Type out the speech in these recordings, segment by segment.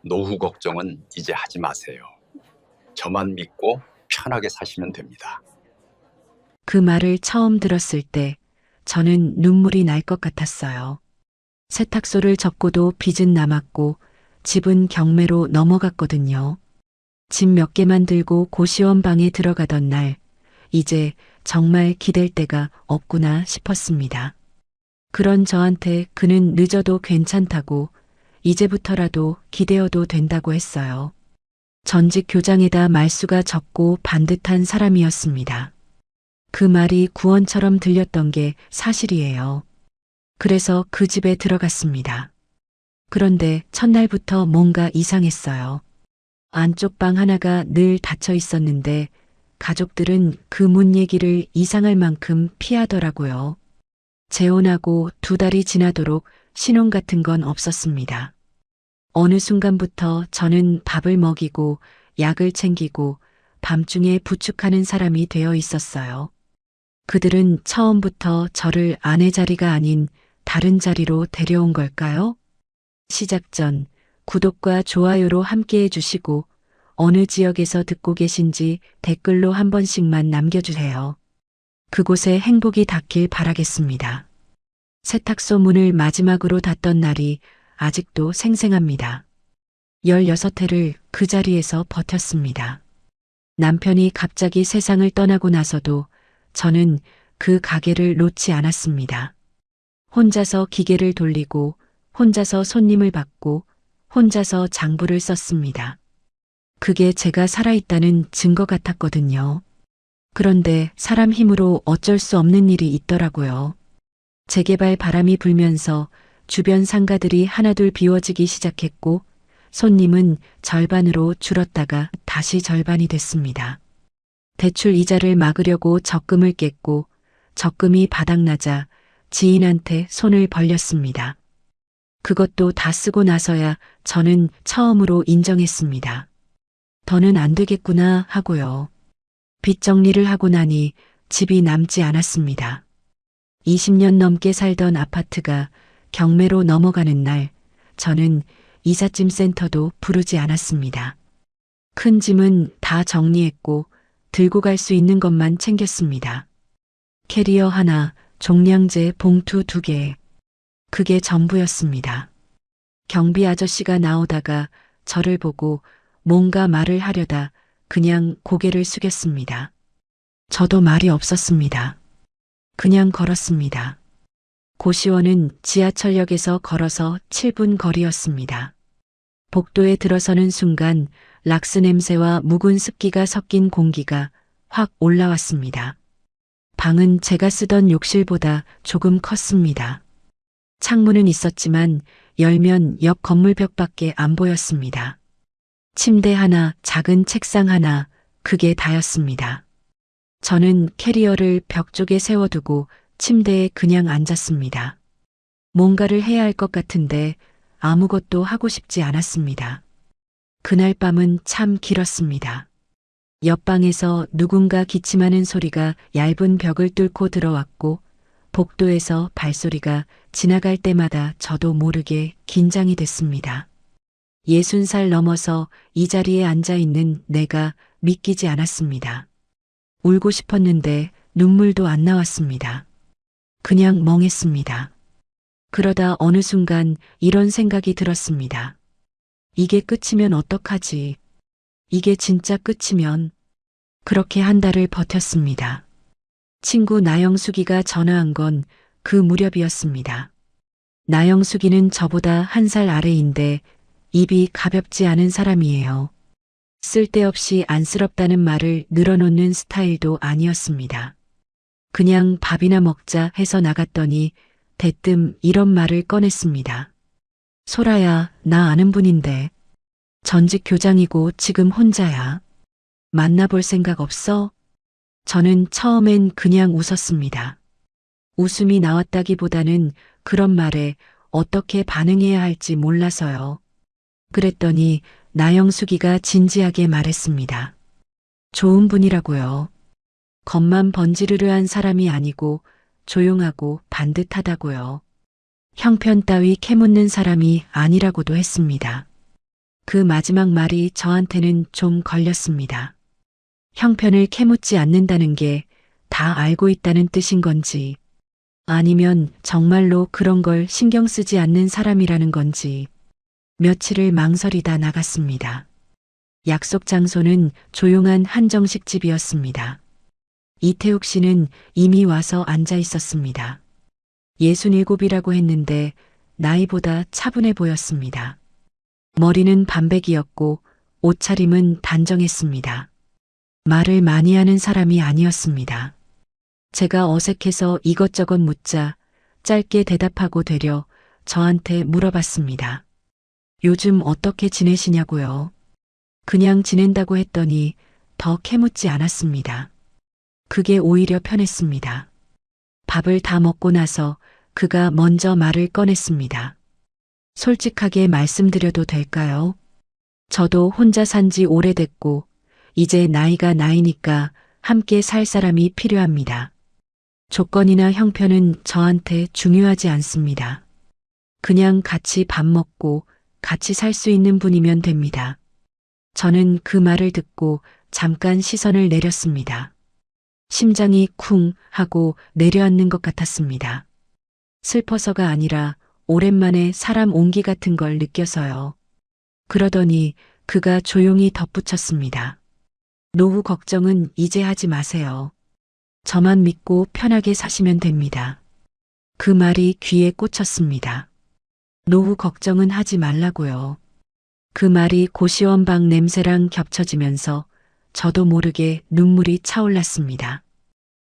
노후 걱정은 이제 하지 마세요. 저만 믿고 편하게 사시면 됩니다. 그 말을 처음 들었을 때 저는 눈물이 날 것 같았어요. 세탁소를 접고도 빚은 남았고 집은 경매로 넘어갔거든요. 집 몇 개만 들고 고시원 방에 들어가던 날, 이제 정말 기댈 데가 없구나 싶었습니다. 그런 저한테 그는 늦어도 괜찮다고, 이제부터라도 기대어도 된다고 했어요. 전직 교장에다 말수가 적고 반듯한 사람이었습니다. 그 말이 구원처럼 들렸던 게 사실이에요. 그래서 그 집에 들어갔습니다. 그런데 첫날부터 뭔가 이상했어요. 안쪽 방 하나가 늘 닫혀 있었는데 가족들은 그 문 얘기를 이상할 만큼 피하더라고요. 재혼하고 2달이 지나도록 신혼 같은 건 없었습니다. 어느 순간부터 저는 밥을 먹이고 약을 챙기고 밤중에 부축하는 사람이 되어 있었어요. 그들은 처음부터 저를 아내 자리가 아닌 다른 자리로 데려온 걸까요? 시작 전 구독과 좋아요로 함께 해주시고 어느 지역에서 듣고 계신지 댓글로 한 번씩만 남겨주세요. 그곳에 행복이 닿길 바라겠습니다. 세탁소 문을 마지막으로 닫던 날이 아직도 생생합니다. 16회를 그 자리에서 버텼습니다. 남편이 갑자기 세상을 떠나고 나서도 저는 그 가게를 놓지 않았습니다. 혼자서 기계를 돌리고 혼자서 손님을 받고 혼자서 장부를 썼습니다. 그게 제가 살아있다는 증거 같았거든요. 그런데 사람 힘으로 어쩔 수 없는 일이 있더라고요. 재개발 바람이 불면서 주변 상가들이 하나둘 비워지기 시작했고 손님은 절반으로 줄었다가 다시 절반이 됐습니다. 대출 이자를 막으려고 적금을 깼고 적금이 바닥나자 지인한테 손을 벌렸습니다. 그것도 다 쓰고 나서야 저는 처음으로 인정했습니다. 더는 안 되겠구나 하고요. 빚 정리를 하고 나니 집이 남지 않았습니다. 20년 넘게 살던 아파트가 경매로 넘어가는 날, 저는 이삿짐 센터도 부르지 않았습니다. 큰 짐은 다 정리했고 들고 갈 수 있는 것만 챙겼습니다. 캐리어 하나, 종량제 봉투 2개. 그게 전부였습니다. 경비 아저씨가 나오다가 저를 보고 뭔가 말을 하려다 그냥 고개를 숙였습니다. 저도 말이 없었습니다. 그냥 걸었습니다. 고시원은 지하철역에서 걸어서 7분 거리였습니다. 복도에 들어서는 순간 락스 냄새와 묵은 습기가 섞인 공기가 확 올라왔습니다. 방은 제가 쓰던 욕실보다 조금 컸습니다. 창문은 있었지만 열면 옆 건물 벽밖에 안 보였습니다. 침대 하나, 작은 책상 하나, 그게 다였습니다. 저는 캐리어를 벽 쪽에 세워두고 침대에 그냥 앉았습니다. 뭔가를 해야 할 것 같은데 아무것도 하고 싶지 않았습니다. 그날 밤은 참 길었습니다. 옆방에서 누군가 기침하는 소리가 얇은 벽을 뚫고 들어왔고 복도에서 발소리가 지나갈 때마다 저도 모르게 긴장이 됐습니다. 60살 넘어서 이 자리에 앉아 있는 내가 믿기지 않았습니다. 울고 싶었는데 눈물도 안 나왔습니다. 그냥 멍했습니다. 그러다 어느 순간 이런 생각이 들었습니다. 이게 끝이면 어떡하지? 이게 진짜 끝이면. 그렇게 한 달을 버텼습니다. 친구 나영숙이가 전화한 건 그 무렵이었습니다. 나영숙이는 저보다 1살 아래인데 입이 가볍지 않은 사람이에요. 쓸데없이 안쓰럽다는 말을 늘어놓는 스타일도 아니었습니다. 그냥 밥이나 먹자 해서 나갔더니 대뜸 이런 말을 꺼냈습니다. 소라야, 나 아는 분인데 전직 교장이고 지금 혼자야. 만나볼 생각 없어? 저는 처음엔 그냥 웃었습니다. 웃음이 나왔다기보다는 그런 말에 어떻게 반응해야 할지 몰라서요. 그랬더니 나영숙이가 진지하게 말했습니다. 좋은 분이라고요. 겉만 번지르르한 사람이 아니고 조용하고 반듯하다고요. 형편 따위 캐묻는 사람이 아니라고도 했습니다. 그 마지막 말이 저한테는 좀 걸렸습니다. 형편을 캐묻지 않는다는 게 다 알고 있다는 뜻인 건지, 아니면 정말로 그런 걸 신경 쓰지 않는 사람이라는 건지, 며칠을 망설이다 나갔습니다. 약속 장소는 조용한 한정식 집이었습니다. 이태욱 씨는 이미 와서 앉아 있었습니다. 67이라고 했는데 나이보다 차분해 보였습니다. 머리는 반백이었고 옷차림은 단정했습니다. 말을 많이 하는 사람이 아니었습니다. 제가 어색해서 이것저것 묻자 짧게 대답하고 되려 저한테 물어봤습니다. 요즘 어떻게 지내시냐고요? 그냥 지낸다고 했더니 더 캐묻지 않았습니다. 그게 오히려 편했습니다. 밥을 다 먹고 나서 그가 먼저 말을 꺼냈습니다. 솔직하게 말씀드려도 될까요? 저도 혼자 산 지 오래됐고 이제 나이가 나이니까 함께 살 사람이 필요합니다. 조건이나 형편은 저한테 중요하지 않습니다. 그냥 같이 밥 먹고 같이 살 수 있는 분이면 됩니다. 저는 그 말을 듣고 잠깐 시선을 내렸습니다. 심장이 쿵 하고 내려앉는 것 같았습니다. 슬퍼서가 아니라 오랜만에 사람 온기 같은 걸 느껴서요. 그러더니 그가 조용히 덧붙였습니다. 노후 걱정은 이제 하지 마세요. 저만 믿고 편하게 사시면 됩니다. 그 말이 귀에 꽂혔습니다. 노후 걱정은 하지 말라고요. 그 말이 고시원방 냄새랑 겹쳐지면서 저도 모르게 눈물이 차올랐습니다.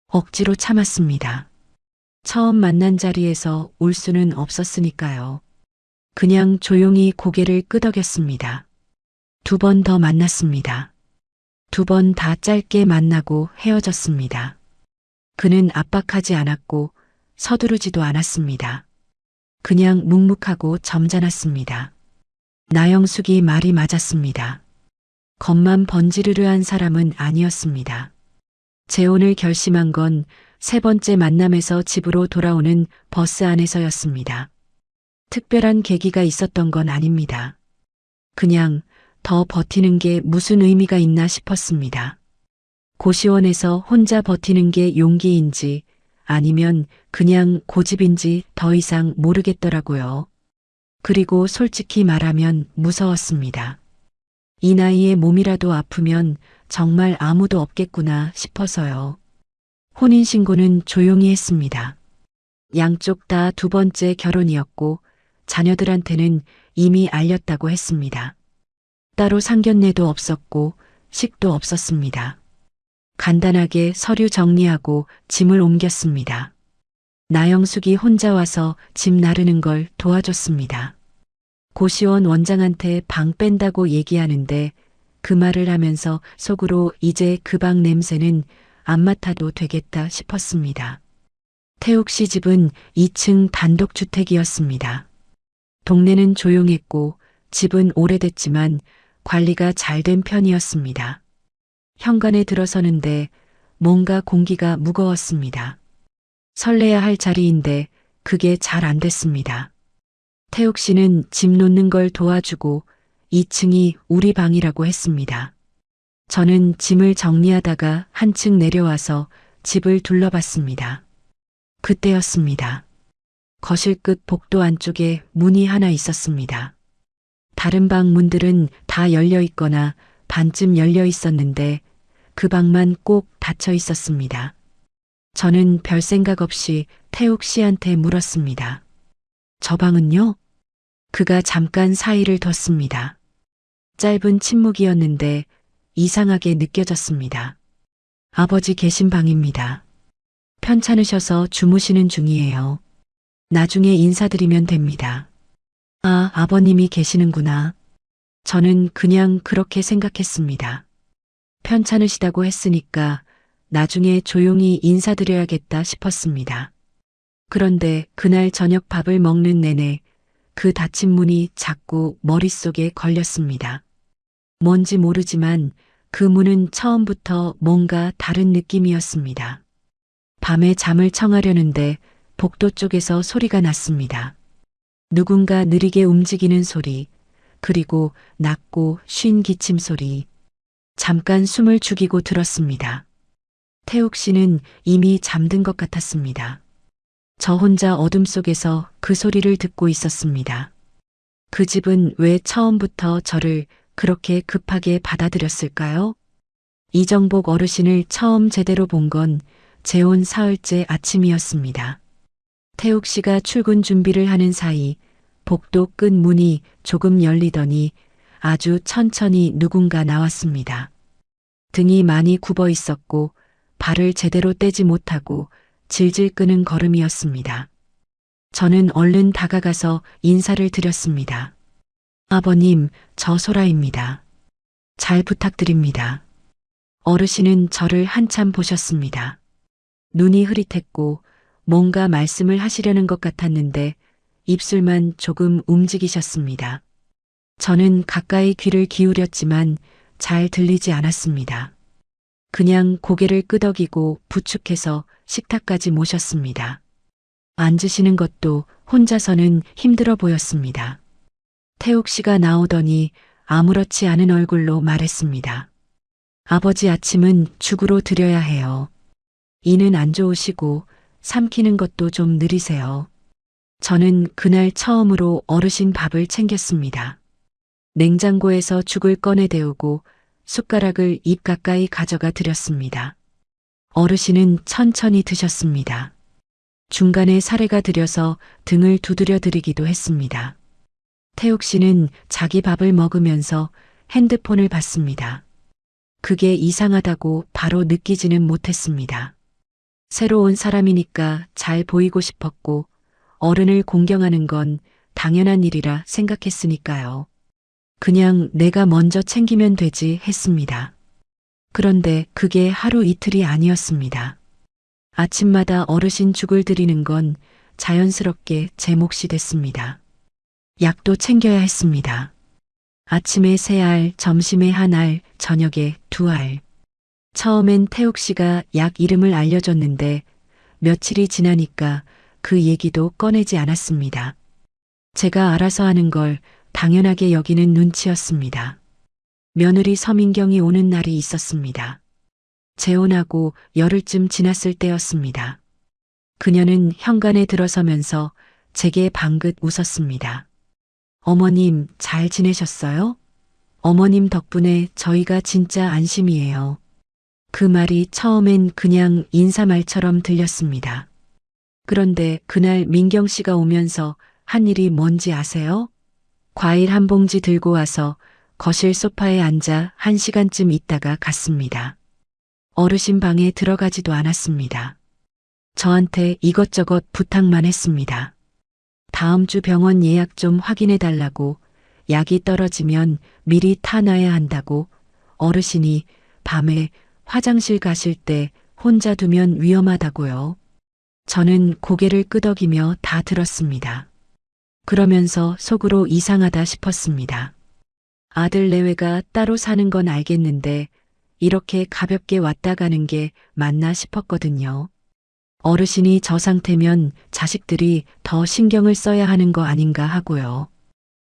억지로 참았습니다. 처음 만난 자리에서 울 수는 없었으니까요. 그냥 조용히 고개를 끄덕였습니다. 2번 더 만났습니다. 2번 다 짧게 만나고 헤어졌습니다. 그는 압박하지 않았고 서두르지도 않았습니다. 그냥 묵묵하고 점잖았습니다. 나영숙이 말이 맞았습니다. 겉만 번지르르한 사람은 아니었습니다. 재혼을 결심한 건 3번째 만남에서 집으로 돌아오는 버스 안에서였습니다. 특별한 계기가 있었던 건 아닙니다. 그냥 더 버티는 게 무슨 의미가 있나 싶었습니다. 고시원에서 혼자 버티는 게 용기인지 아니면 그냥 고집인지 더 이상 모르겠더라고요. 그리고 솔직히 말하면 무서웠습니다. 이 나이에 몸이라도 아프면 정말 아무도 없겠구나 싶어서요. 혼인신고는 조용히 했습니다. 양쪽 다 2번째 결혼이었고 자녀들한테는 이미 알렸다고 했습니다. 따로 상견례도 없었고 식도 없었습니다. 간단하게 서류 정리하고 짐을 옮겼습니다. 나영숙이 혼자 와서 짐 나르는 걸 도와줬습니다. 고시원 원장한테 방 뺀다고 얘기하는데 그 말을 하면서 속으로 이제 그 방 냄새는 안 맡아도 되겠다 싶었습니다. 태욱 씨 집은 2층 단독주택이었습니다. 동네는 조용했고 집은 오래됐지만 관리가 잘 된 편이었습니다. 현관에 들어서는데 뭔가 공기가 무거웠습니다. 설레야 할 자리인데 그게 잘 안 됐습니다. 태욱 씨는 짐 놓는 걸 도와주고 2층이 우리 방이라고 했습니다. 저는 짐을 정리하다가 한층 내려와서 집을 둘러봤습니다. 그때였습니다. 거실 끝 복도 안쪽에 문이 하나 있었습니다. 다른 방 문들은 다 열려 있거나 반쯤 열려 있었는데 그 방만 꼭 닫혀 있었습니다. 저는 별 생각 없이 태욱 씨한테 물었습니다. 저 방은요? 그가 잠깐 사이를 뒀습니다. 짧은 침묵이었는데 이상하게 느껴졌습니다. 아버지 계신 방입니다. 편찮으셔서 주무시는 중이에요. 나중에 인사드리면 됩니다. 아, 아버님이 계시는구나. 저는 그냥 그렇게 생각했습니다. 편찮으시다고 했으니까 나중에 조용히 인사드려야겠다 싶었습니다. 그런데 그날 저녁 밥을 먹는 내내 그 닫힌 문이 자꾸 머릿속에 걸렸습니다. 뭔지 모르지만 그 문은 처음부터 뭔가 다른 느낌이었습니다. 밤에 잠을 청하려는데 복도 쪽에서 소리가 났습니다. 누군가 느리게 움직이는 소리, 그리고 낮고 쉰 기침 소리. 잠깐 숨을 죽이고 들었습니다. 태욱 씨는 이미 잠든 것 같았습니다. 저 혼자 어둠 속에서 그 소리를 듣고 있었습니다. 그 집은 왜 처음부터 저를 그렇게 급하게 받아들였을까요? 이정복 어르신을 처음 제대로 본 건 재혼 사흘째 아침이었습니다. 태욱 씨가 출근 준비를 하는 사이 복도 끝 문이 조금 열리더니 아주 천천히 누군가 나왔습니다. 등이 많이 굽어 있었고 발을 제대로 떼지 못하고 질질 끄는 걸음이었습니다. 저는 얼른 다가가서 인사를 드렸습니다. 아버님, 저 소라입니다. 잘 부탁드립니다. 어르신은 저를 한참 보셨습니다. 눈이 흐릿했고 뭔가 말씀을 하시려는 것 같았는데 입술만 조금 움직이셨습니다. 저는 가까이 귀를 기울였지만 잘 들리지 않았습니다. 그냥 고개를 끄덕이고 부축해서 식탁까지 모셨습니다. 앉으시는 것도 혼자서는 힘들어 보였습니다. 태욱 씨가 나오더니 아무렇지 않은 얼굴로 말했습니다. 아버지 아침은 죽으로 드려야 해요. 이는 안 좋으시고 삼키는 것도 좀 느리세요. 저는 그날 처음으로 어르신 밥을 챙겼습니다. 냉장고에서 죽을 꺼내 데우고 숟가락을 입 가까이 가져가 드렸습니다. 어르신은 천천히 드셨습니다. 중간에 사례가 들여서 등을 두드려 드리기도 했습니다. 태욱 씨는 자기 밥을 먹으면서 핸드폰을 봤습니다. 그게 이상하다고 바로 느끼지는 못했습니다. 새로운 사람이니까 잘 보이고 싶었고 어른을 공경하는 건 당연한 일이라 생각했으니까요. 그냥 내가 먼저 챙기면 되지 했습니다. 그런데 그게 하루 이틀이 아니었습니다. 아침마다 어르신 죽을 드리는 건 자연스럽게 제 몫이 됐습니다. 약도 챙겨야 했습니다. 아침에 3알, 점심에 1알, 저녁에 2알. 처음엔 태욱 씨가 약 이름을 알려줬는데 며칠이 지나니까 그 얘기도 꺼내지 않았습니다. 제가 알아서 하는 걸 당연하게 여기는 눈치였습니다. 며느리 서민경이 오는 날이 있었습니다. 재혼하고 열흘쯤 지났을 때였습니다. 그녀는 현관에 들어서면서 제게 방긋 웃었습니다. 어머님 잘 지내셨어요? 어머님 덕분에 저희가 진짜 안심이에요. 그 말이 처음엔 그냥 인사말처럼 들렸습니다. 그런데 그날 민경 씨가 오면서 한 일이 뭔지 아세요? 과일 한 봉지 들고 와서 거실 소파에 앉아 1시간쯤 있다가 갔습니다. 어르신 방에 들어가지도 않았습니다. 저한테 이것저것 부탁만 했습니다. 다음 주 병원 예약 좀 확인해 달라고, 약이 떨어지면 미리 타놔야 한다고, 어르신이 밤에 화장실 가실 때 혼자 두면 위험하다고요. 저는 고개를 끄덕이며 다 들었습니다. 그러면서 속으로 이상하다 싶었습니다. 아들 내외가 따로 사는 건 알겠는데 이렇게 가볍게 왔다 가는 게 맞나 싶었거든요. 어르신이 저 상태면 자식들이 더 신경을 써야 하는 거 아닌가 하고요.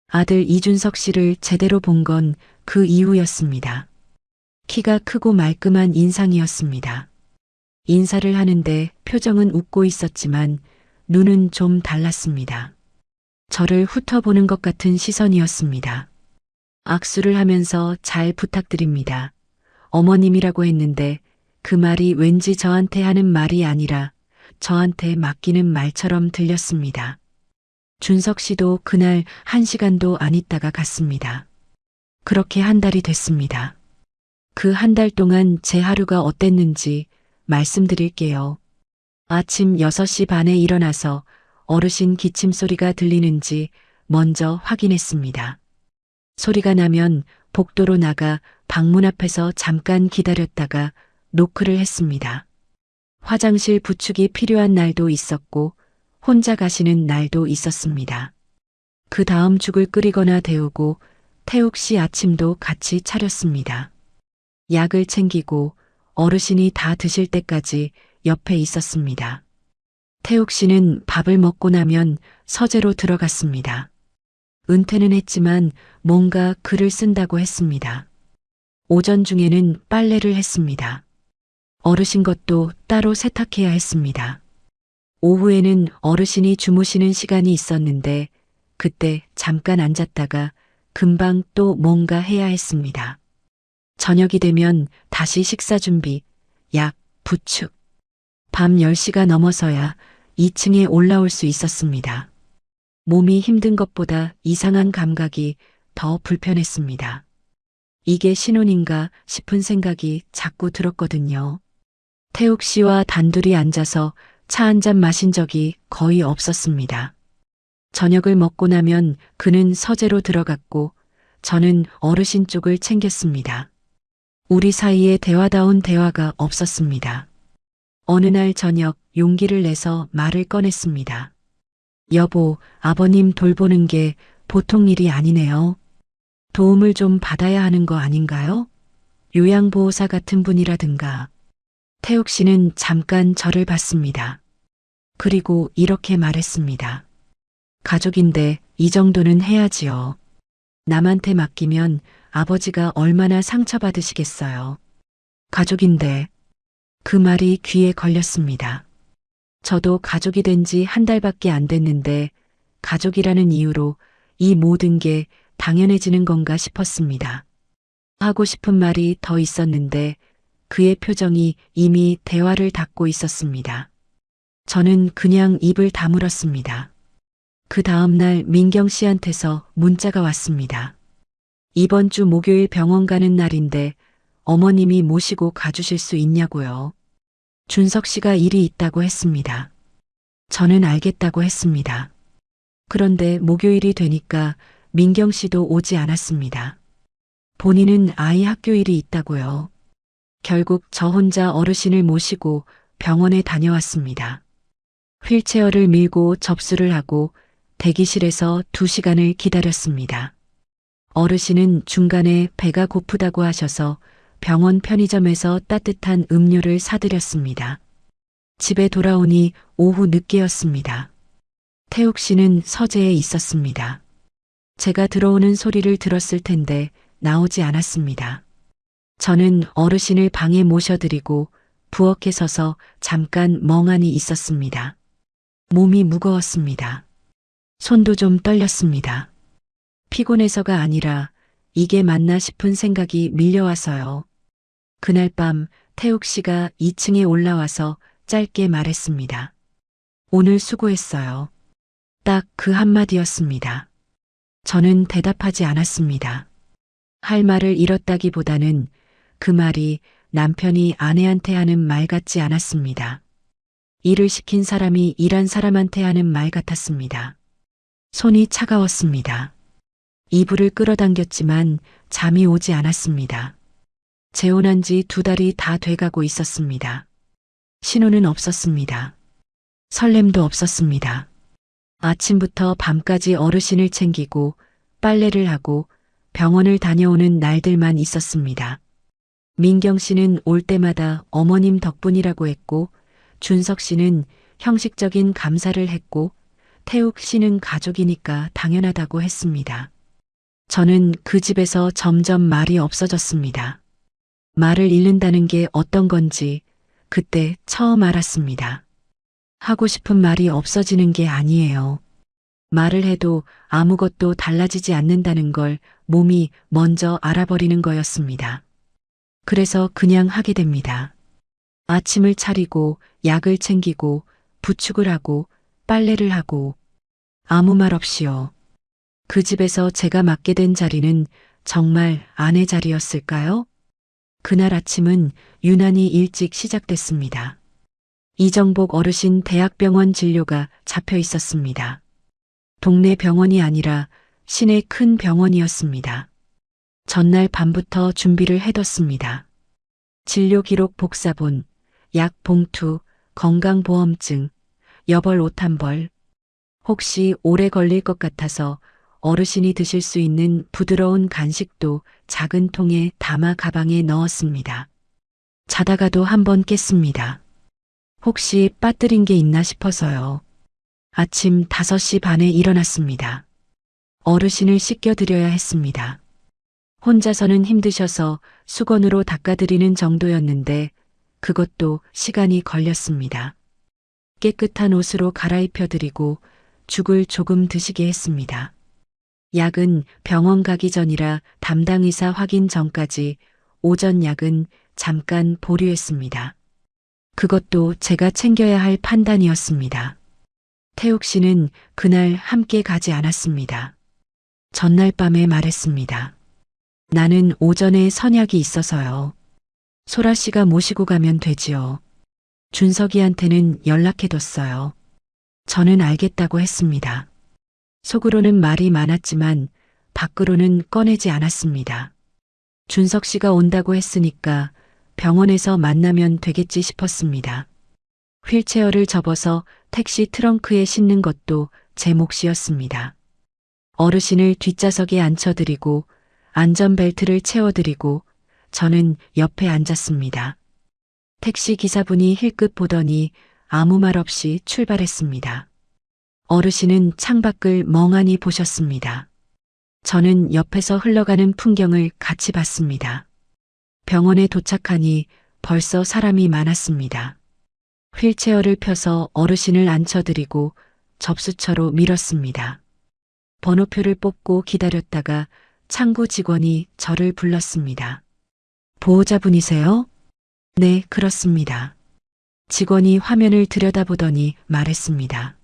아들 이준석 씨를 제대로 본 건 그 이후였습니다. 키가 크고 말끔한 인상이었습니다. 인사를 하는데 표정은 웃고 있었지만 눈은 좀 달랐습니다. 저를 훑어보는 것 같은 시선이었습니다. 악수를 하면서 잘 부탁드립니다. 어머님이라고 했는데 그 말이 왠지 저한테 하는 말이 아니라 저한테 맡기는 말처럼 들렸습니다. 준석 씨도 그날 1시간도 안 있다가 갔습니다. 그렇게 한 달이 됐습니다. 그 한 달 동안 제 하루가 어땠는지 말씀드릴게요. 아침 6시 반에 일어나서 어르신 기침 소리가 들리는지 먼저 확인했습니다. 소리가 나면 복도로 나가 방문 앞에서 잠깐 기다렸다가 노크를 했습니다. 화장실 부축이 필요한 날도 있었고 혼자 가시는 날도 있었습니다. 그 다음 죽을 끓이거나 데우고 태욱 씨 아침도 같이 차렸습니다. 약을 챙기고 어르신이 다 드실 때까지 옆에 있었습니다. 태욱 씨는 밥을 먹고 나면 서재로 들어갔습니다. 은퇴는 했지만 뭔가 글을 쓴다고 했습니다. 오전 중에는 빨래를 했습니다. 어르신 것도 따로 세탁해야 했습니다. 오후에는 어르신이 주무시는 시간이 있었는데 그때 잠깐 앉았다가 금방 또 뭔가 해야 했습니다. 저녁이 되면 다시 식사 준비, 약, 부축. 밤 10시가 넘어서야 2층에 올라올 수 있었습니다. 몸이 힘든 것보다 이상한 감각이 더 불편했습니다. 이게 신혼인가 싶은 생각이 자꾸 들었거든요. 태욱 씨와 단둘이 앉아서 차 한 잔 마신 적이 거의 없었습니다. 저녁을 먹고 나면 그는 서재로 들어갔고 저는 어르신 쪽을 챙겼습니다. 우리 사이에 대화다운 대화가 없었습니다. 어느 날 저녁 용기를 내서 말을 꺼냈습니다. 여보, 아버님 돌보는 게 보통 일이 아니네요. 도움을 좀 받아야 하는 거 아닌가요? 요양보호사 같은 분이라든가. 태욱 씨는 잠깐 저를 봤습니다. 그리고 이렇게 말했습니다. 가족인데 이 정도는 해야지요. 남한테 맡기면 아버지가 얼마나 상처받으시겠어요. 가족인데 그 말이 귀에 걸렸습니다. 저도 가족이 된 지 한 달밖에 안 됐는데 가족이라는 이유로 이 모든 게 당연해지는 건가 싶었습니다. 하고 싶은 말이 더 있었는데 그의 표정이 이미 대화를 닫고 있었습니다. 저는 그냥 입을 다물었습니다. 그 다음 날 민경 씨한테서 문자가 왔습니다. 이번 주 목요일 병원 가는 날인데 어머님이 모시고 가주실 수 있냐고요. 준석 씨가 일이 있다고 했습니다. 저는 알겠다고 했습니다. 그런데 목요일이 되니까 민경 씨도 오지 않았습니다. 본인은 아이 학교 일이 있다고요. 결국 저 혼자 어르신을 모시고 병원에 다녀왔습니다. 휠체어를 밀고 접수를 하고 대기실에서 2시간을 기다렸습니다. 어르신은 중간에 배가 고프다고 하셔서 병원 편의점에서 따뜻한 음료를 사드렸습니다. 집에 돌아오니 오후 늦게였습니다. 태욱 씨는 서재에 있었습니다. 제가 들어오는 소리를 들었을 텐데 나오지 않았습니다. 저는 어르신을 방에 모셔드리고 부엌에 서서 잠깐 멍하니 있었습니다. 몸이 무거웠습니다. 손도 좀 떨렸습니다. 피곤해서가 아니라 이게 맞나 싶은 생각이 밀려와서요. 그날 밤 태욱 씨가 2층에 올라와서 짧게 말했습니다. 오늘 수고했어요. 딱 그 한마디였습니다. 저는 대답하지 않았습니다. 할 말을 잃었다기보다는 그 말이 남편이 아내한테 하는 말 같지 않았습니다. 일을 시킨 사람이 일한 사람한테 하는 말 같았습니다. 손이 차가웠습니다. 이불을 끌어당겼지만 잠이 오지 않았습니다. 재혼한 지 2달이 다 돼가고 있었습니다. 신호는 없었습니다. 설렘도 없었습니다. 아침부터 밤까지 어르신을 챙기고 빨래를 하고 병원을 다녀오는 날들만 있었습니다. 민경 씨는 올 때마다 어머님 덕분이라고 했고 준석 씨는 형식적인 감사를 했고 태욱 씨는 가족이니까 당연하다고 했습니다. 저는 그 집에서 점점 말이 없어졌습니다. 말을 잃는다는 게 어떤 건지 그때 처음 알았습니다. 하고 싶은 말이 없어지는 게 아니에요. 말을 해도 아무것도 달라지지 않는다는 걸 몸이 먼저 알아버리는 거였습니다. 그래서 그냥 하게 됩니다. 아침을 차리고 약을 챙기고 부축을 하고 빨래를 하고 아무 말 없이요. 그 집에서 제가 맡게 된 자리는 정말 아내 자리였을까요? 그날 아침은 유난히 일찍 시작됐습니다. 이정복 어르신 대학병원 진료가 잡혀 있었습니다. 동네 병원이 아니라 시내 큰 병원이었습니다. 전날 밤부터 준비를 해뒀습니다. 진료 기록 복사본, 약 봉투, 건강보험증, 여벌 옷 한 벌. 혹시 오래 걸릴 것 같아서 어르신이 드실 수 있는 부드러운 간식도 작은 통에 담아 가방에 넣었습니다. 자다가도 한번 깼습니다. 혹시 빠뜨린 게 있나 싶어서요. 아침 5시 반에 일어났습니다. 어르신을 씻겨드려야 했습니다. 혼자서는 힘드셔서 수건으로 닦아드리는 정도였는데 그것도 시간이 걸렸습니다. 깨끗한 옷으로 갈아입혀드리고 죽을 조금 드시게 했습니다. 약은 병원 가기 전이라 담당 의사 확인 전까지 오전 약은 잠깐 보류했습니다. 그것도 제가 챙겨야 할 판단이었습니다. 태욱 씨는 그날 함께 가지 않았습니다. 전날 밤에 말했습니다. 나는 오전에 선약이 있어서요. 소라 씨가 모시고 가면 되지요. 준석이한테는 연락해뒀어요. 저는 알겠다고 했습니다. 속으로는 말이 많았지만 밖으로는 꺼내지 않았습니다. 준석 씨가 온다고 했으니까 병원에서 만나면 되겠지 싶었습니다. 휠체어를 접어서 택시 트렁크에 싣는 것도 제 몫이었습니다. 어르신을 뒷좌석에 앉혀드리고 안전벨트를 채워드리고 저는 옆에 앉았습니다. 택시 기사분이 힐끗 보더니 아무 말 없이 출발했습니다. 어르신은 창밖을 멍하니 보셨습니다. 저는 옆에서 흘러가는 풍경을 같이 봤습니다. 병원에 도착하니 벌써 사람이 많았습니다. 휠체어를 펴서 어르신을 앉혀드리고 접수처로 밀었습니다. 번호표를 뽑고 기다렸다가 창구 직원이 저를 불렀습니다. 보호자분이세요? 네, 그렇습니다. 직원이 화면을 들여다보더니 말했습니다.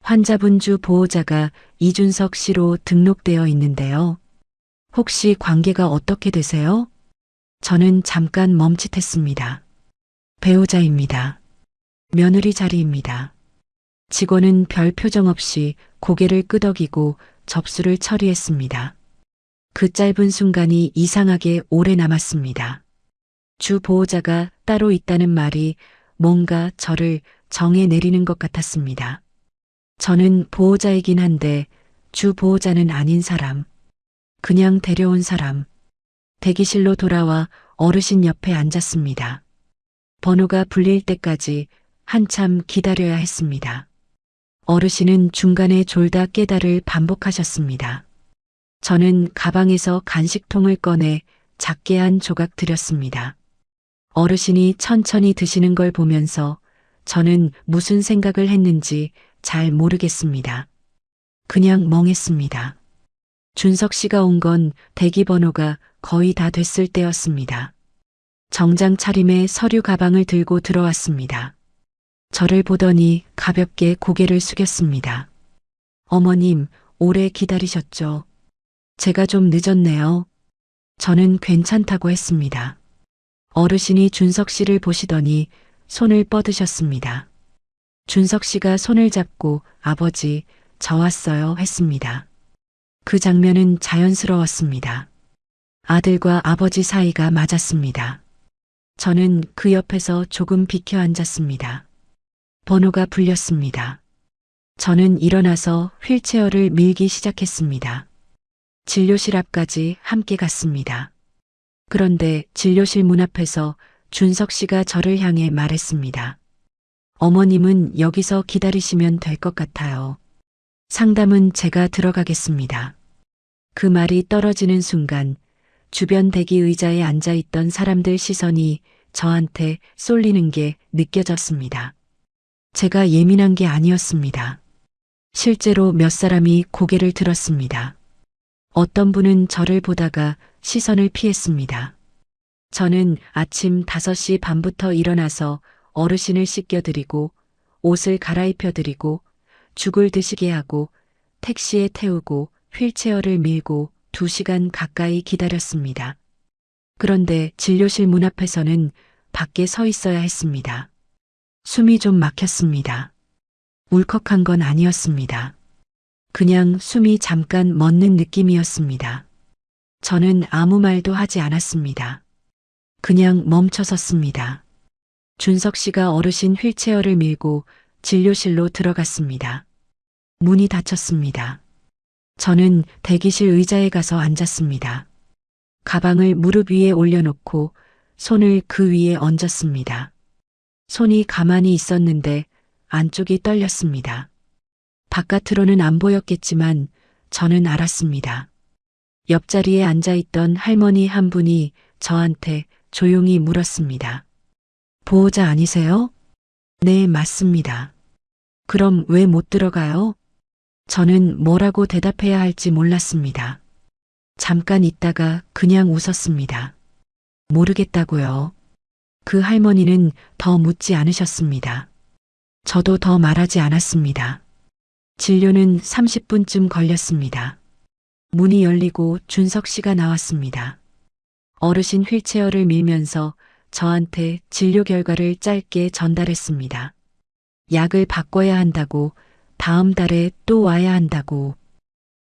환자분 주 보호자가 이준석 씨로 등록되어 있는데요. 혹시 관계가 어떻게 되세요? 저는 잠깐 멈칫했습니다. 배우자입니다. 며느리 자리입니다. 직원은 별 표정 없이 고개를 끄덕이고 접수를 처리했습니다. 그 짧은 순간이 이상하게 오래 남았습니다. 주 보호자가 따로 있다는 말이 뭔가 저를 정해 내리는 것 같았습니다. 저는 보호자이긴 한데 주 보호자는 아닌 사람, 그냥 데려온 사람. 대기실로 돌아와 어르신 옆에 앉았습니다. 번호가 불릴 때까지 한참 기다려야 했습니다. 어르신은 중간에 졸다 깨다를 반복하셨습니다. 저는 가방에서 간식통을 꺼내 작게 한 조각 드렸습니다. 어르신이 천천히 드시는 걸 보면서 저는 무슨 생각을 했는지 잘 모르겠습니다. 그냥 멍했습니다. 준석 씨가 온 건 대기 번호가 거의 다 됐을 때였습니다. 정장 차림에 서류 가방을 들고 들어왔습니다. 저를 보더니 가볍게 고개를 숙였습니다. 어머님, 오래 기다리셨죠? 제가 좀 늦었네요. 저는 괜찮다고 했습니다. 어르신이 준석 씨를 보시더니 손을 뻗으셨습니다. 준석 씨가 손을 잡고 아버지, 저 왔어요 했습니다. 그 장면은 자연스러웠습니다. 아들과 아버지 사이가 맞았습니다. 저는 그 옆에서 조금 비켜 앉았습니다. 번호가 불렸습니다. 저는 일어나서 휠체어를 밀기 시작했습니다. 진료실 앞까지 함께 갔습니다. 그런데 진료실 문 앞에서 준석 씨가 저를 향해 말했습니다. 어머님은 여기서 기다리시면 될 것 같아요. 상담은 제가 들어가겠습니다. 그 말이 떨어지는 순간 주변 대기 의자에 앉아있던 사람들 시선이 저한테 쏠리는 게 느껴졌습니다. 제가 예민한 게 아니었습니다. 실제로 몇 사람이 고개를 들었습니다. 어떤 분은 저를 보다가 시선을 피했습니다. 저는 아침 5시 반부터 일어나서 어르신을 씻겨드리고 옷을 갈아입혀드리고 죽을 드시게 하고 택시에 태우고 휠체어를 밀고 2시간 가까이 기다렸습니다. 그런데 진료실 문 앞에서는 밖에 서 있어야 했습니다. 숨이 좀 막혔습니다. 울컥한 건 아니었습니다. 그냥 숨이 잠깐 멎는 느낌이었습니다. 저는 아무 말도 하지 않았습니다. 그냥 멈춰 섰습니다. 준석 씨가 어르신 휠체어를 밀고 진료실로 들어갔습니다. 문이 닫혔습니다. 저는 대기실 의자에 가서 앉았습니다. 가방을 무릎 위에 올려놓고 손을 그 위에 얹었습니다. 손이 가만히 있었는데 안쪽이 떨렸습니다. 바깥으로는 안 보였겠지만 저는 알았습니다. 옆자리에 앉아있던 할머니 한 분이 저한테 조용히 물었습니다. 보호자 아니세요? 네, 맞습니다. 그럼 왜 못 들어가요? 저는 뭐라고 대답해야 할지 몰랐습니다. 잠깐 있다가 그냥 웃었습니다. 모르겠다고요. 그 할머니는 더 묻지 않으셨습니다. 저도 더 말하지 않았습니다. 진료는 30분쯤 걸렸습니다. 문이 열리고 준석 씨가 나왔습니다. 어르신 휠체어를 밀면서 저한테 진료 결과를 짧게 전달했습니다. 약을 바꿔야 한다고, 다음 달에 또 와야 한다고.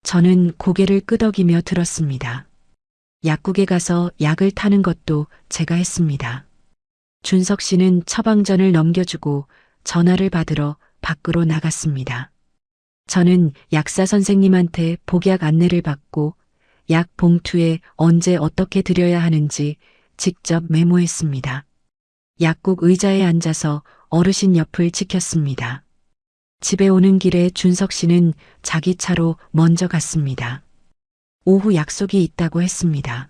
저는 고개를 끄덕이며 들었습니다. 약국에 가서 약을 타는 것도 제가 했습니다. 준석 씨는 처방전을 넘겨주고 전화를 받으러 밖으로 나갔습니다. 저는 약사 선생님한테 복약 안내를 받고 약 봉투에 언제 어떻게 드려야 하는지 직접 메모했습니다. 약국 의자에 앉아서 어르신 옆을 지켰습니다. 집에 오는 길에 준석 씨는 자기 차로 먼저 갔습니다. 오후 약속이 있다고 했습니다.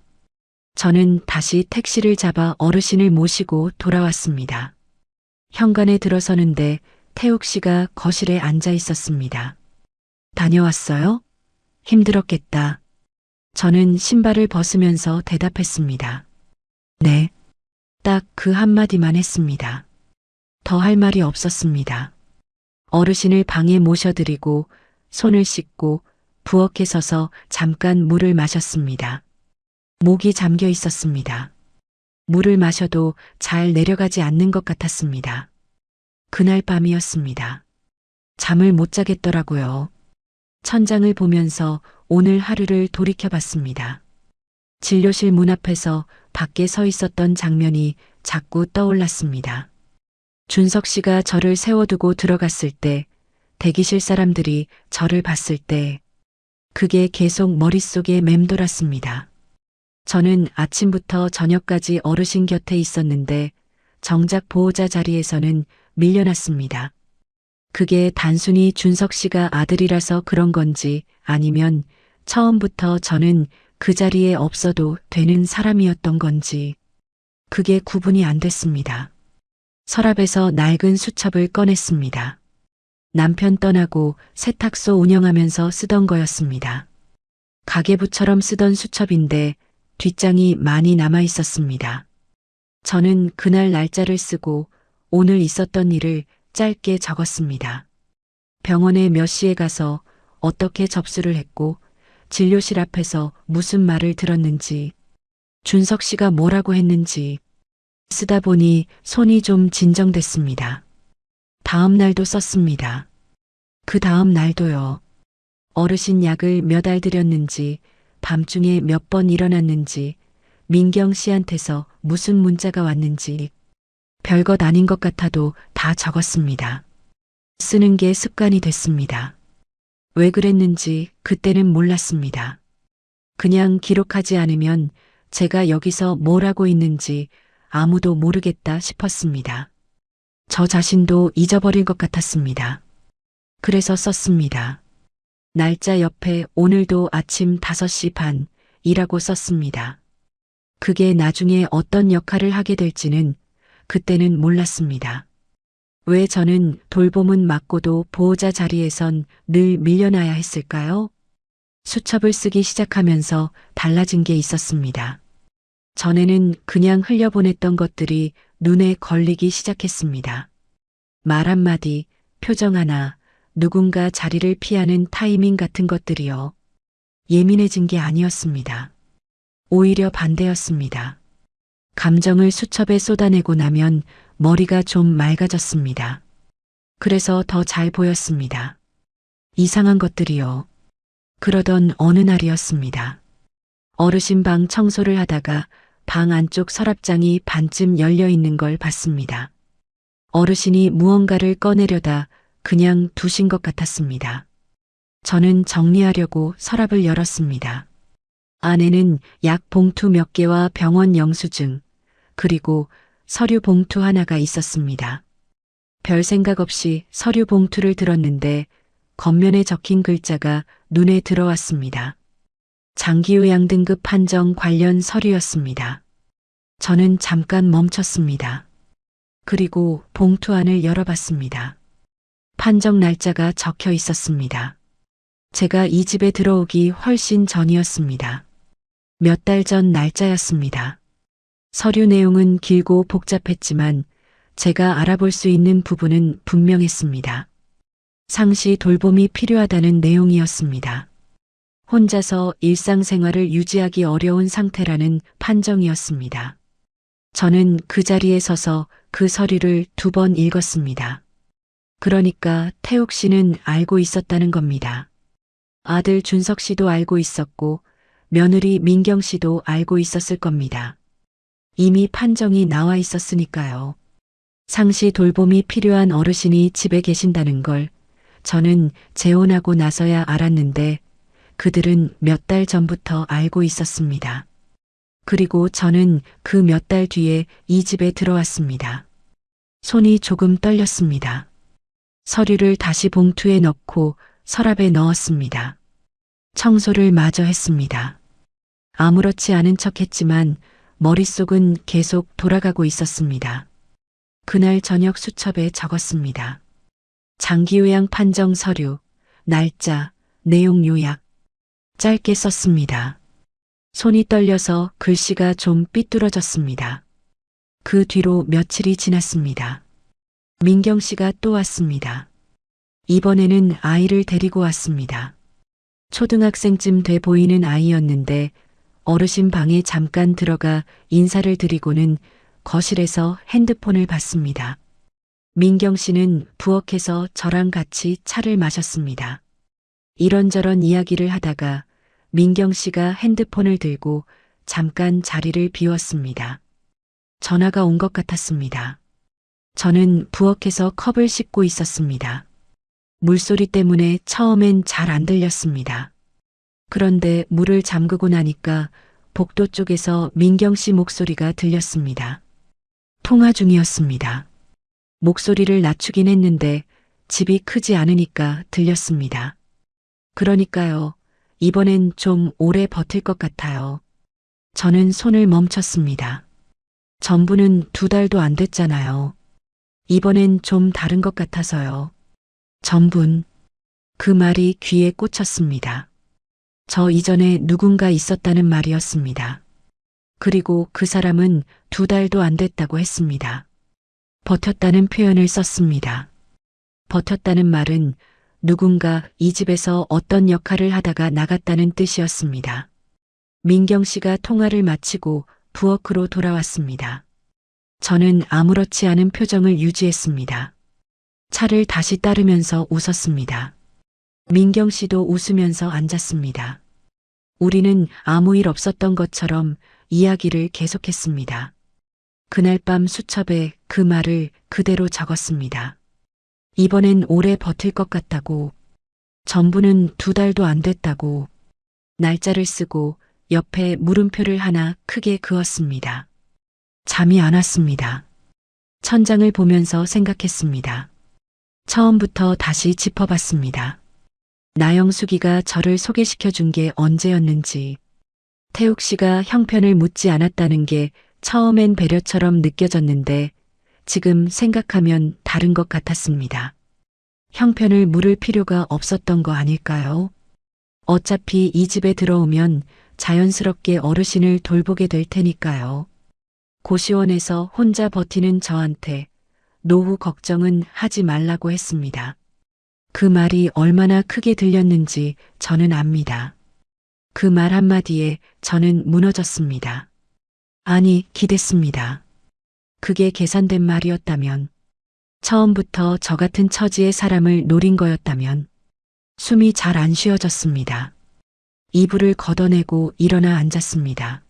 저는 다시 택시를 잡아 어르신을 모시고 돌아왔습니다. 현관에 들어서는데 태욱 씨가 거실에 앉아 있었습니다. 다녀왔어요? 힘들었겠다. 저는 신발을 벗으면서 대답했습니다. 네. 딱 그 한마디만 했습니다. 더 할 말이 없었습니다. 어르신을 방에 모셔드리고 손을 씻고 부엌에 서서 잠깐 물을 마셨습니다. 목이 잠겨 있었습니다. 물을 마셔도 잘 내려가지 않는 것 같았습니다. 그날 밤이었습니다. 잠을 못 자겠더라고요. 천장을 보면서 오늘 하루를 돌이켜봤습니다. 진료실 문 앞에서 밖에 서 있었던 장면이 자꾸 떠올랐습니다. 준석 씨가 저를 세워두고 들어갔을 때, 대기실 사람들이 저를 봤을 때, 그게 계속 머릿속에 맴돌았습니다. 저는 아침부터 저녁까지 어르신 곁에 있었는데 정작 보호자 자리에서는 밀려났습니다. 그게 단순히 준석 씨가 아들이라서 그런 건지 아니면 처음부터 저는 그 자리에 없어도 되는 사람이었던 건지 그게 구분이 안 됐습니다. 서랍에서 낡은 수첩을 꺼냈습니다. 남편 떠나고 세탁소 운영하면서 쓰던 거였습니다. 가계부처럼 쓰던 수첩인데 뒷장이 많이 남아 있었습니다. 저는 그날 날짜를 쓰고 오늘 있었던 일을 짧게 적었습니다. 병원에 몇 시에 가서 어떻게 접수를 했고 진료실 앞에서 무슨 말을 들었는지 준석 씨가 뭐라고 했는지 쓰다 보니 손이 좀 진정됐습니다. 다음 날도 썼습니다. 그 다음 날도요. 어르신 약을 몇 알 드렸는지 밤중에 몇 번 일어났는지 민경 씨한테서 무슨 문자가 왔는지 별것 아닌 것 같아도 다 적었습니다. 쓰는 게 습관이 됐습니다. 왜 그랬는지 그때는 몰랐습니다. 그냥 기록하지 않으면 제가 여기서 뭘 하고 있는지 아무도 모르겠다 싶었습니다. 저 자신도 잊어버릴 것 같았습니다. 그래서 썼습니다. 날짜 옆에 오늘도 아침 5시 반이라고 썼습니다. 그게 나중에 어떤 역할을 하게 될지는 그때는 몰랐습니다. 왜 저는 돌봄은 맡고도 보호자 자리에선 늘 밀려나야 했을까요? 수첩을 쓰기 시작하면서 달라진 게 있었습니다. 전에는 그냥 흘려보냈던 것들이 눈에 걸리기 시작했습니다. 말 한마디, 표정 하나, 누군가 자리를 피하는 타이밍 같은 것들이요. 예민해진 게 아니었습니다. 오히려 반대였습니다. 감정을 수첩에 쏟아내고 나면 머리가 좀 맑아졌습니다. 그래서 더 잘 보였습니다. 이상한 것들이요. 그러던 어느 날이었습니다. 어르신 방 청소를 하다가 방 안쪽 서랍장이 반쯤 열려 있는 걸 봤습니다. 어르신이 무언가를 꺼내려다 그냥 두신 것 같았습니다. 저는 정리하려고 서랍을 열었습니다. 안에는 약 봉투 몇 개와 병원 영수증, 그리고 서류 봉투 하나가 있었습니다. 별 생각 없이 서류 봉투를 들었는데 겉면에 적힌 글자가 눈에 들어왔습니다. 장기요양 등급 판정 관련 서류였습니다. 저는 잠깐 멈췄습니다. 그리고 봉투 안을 열어봤습니다. 판정 날짜가 적혀 있었습니다. 제가 이 집에 들어오기 훨씬 전이었습니다. 몇 달 전 날짜였습니다. 서류 내용은 길고 복잡했지만 제가 알아볼 수 있는 부분은 분명했습니다. 상시 돌봄이 필요하다는 내용이었습니다. 혼자서 일상생활을 유지하기 어려운 상태라는 판정이었습니다. 저는 그 자리에 서서 그 서류를 2번 읽었습니다. 그러니까 태욱 씨는 알고 있었다는 겁니다. 아들 준석 씨도 알고 있었고 며느리 민경 씨도 알고 있었을 겁니다. 이미 판정이 나와 있었으니까요. 상시 돌봄이 필요한 어르신이 집에 계신다는 걸 저는 재혼하고 나서야 알았는데 그들은 몇 달 전부터 알고 있었습니다. 그리고 저는 그 몇 달 뒤에 이 집에 들어왔습니다. 손이 조금 떨렸습니다. 서류를 다시 봉투에 넣고 서랍에 넣었습니다. 청소를 마저 했습니다. 아무렇지 않은 척 했지만 머릿속은 계속 돌아가고 있었습니다. 그날 저녁 수첩에 적었습니다. 장기요양 판정 서류, 날짜, 내용 요약. 짧게 썼습니다. 손이 떨려서 글씨가 좀 삐뚤어졌습니다. 그 뒤로 며칠이 지났습니다. 민경 씨가 또 왔습니다. 이번에는 아이를 데리고 왔습니다. 초등학생쯤 돼 보이는 아이였는데 어르신 방에 잠깐 들어가 인사를 드리고는 거실에서 핸드폰을 봤습니다. 민경 씨는 부엌에서 저랑 같이 차를 마셨습니다. 이런저런 이야기를 하다가 민경 씨가 핸드폰을 들고 잠깐 자리를 비웠습니다. 전화가 온 것 같았습니다. 저는 부엌에서 컵을 씻고 있었습니다. 물소리 때문에 처음엔 잘 안 들렸습니다. 그런데 물을 잠그고 나니까 복도 쪽에서 민경 씨 목소리가 들렸습니다. 통화 중이었습니다. 목소리를 낮추긴 했는데 집이 크지 않으니까 들렸습니다. 그러니까요. 이번엔 좀 오래 버틸 것 같아요. 저는 손을 멈췄습니다. 전부는 2달도 안 됐잖아요. 이번엔 좀 다른 것 같아서요. 전분. 그 말이 귀에 꽂혔습니다. 저 이전에 누군가 있었다는 말이었습니다. 그리고 그 사람은 2달도 안 됐다고 했습니다. 버텼다는 표현을 썼습니다. 버텼다는 말은 누군가 이 집에서 어떤 역할을 하다가 나갔다는 뜻이었습니다. 민경 씨가 통화를 마치고 부엌으로 돌아왔습니다. 저는 아무렇지 않은 표정을 유지했습니다. 차를 다시 따르면서 웃었습니다. 민경 씨도 웃으면서 앉았습니다. 우리는 아무 일 없었던 것처럼 이야기를 계속했습니다. 그날 밤 수첩에 그 말을 그대로 적었습니다. 이번엔 오래 버틸 것 같다고, 전부는 2달도 안 됐다고, 날짜를 쓰고 옆에 물음표를 하나 크게 그었습니다. 잠이 안 왔습니다. 천장을 보면서 생각했습니다. 처음부터 다시 짚어봤습니다. 나영숙이가 저를 소개시켜 준 게 언제였는지, 태욱 씨가 형편을 묻지 않았다는 게 처음엔 배려처럼 느껴졌는데 지금 생각하면 다른 것 같았습니다. 형편을 물을 필요가 없었던 거 아닐까요? 어차피 이 집에 들어오면 자연스럽게 어르신을 돌보게 될 테니까요. 고시원에서 혼자 버티는 저한테 노후 걱정은 하지 말라고 했습니다. 그 말이 얼마나 크게 들렸는지 저는 압니다. 그 말 한마디에 저는 무너졌습니다. 아니, 기댔습니다. 그게 계산된 말이었다면, 처음부터 저 같은 처지의 사람을 노린 거였다면, 숨이 잘 안 쉬어졌습니다. 이불을 걷어내고 일어나 앉았습니다.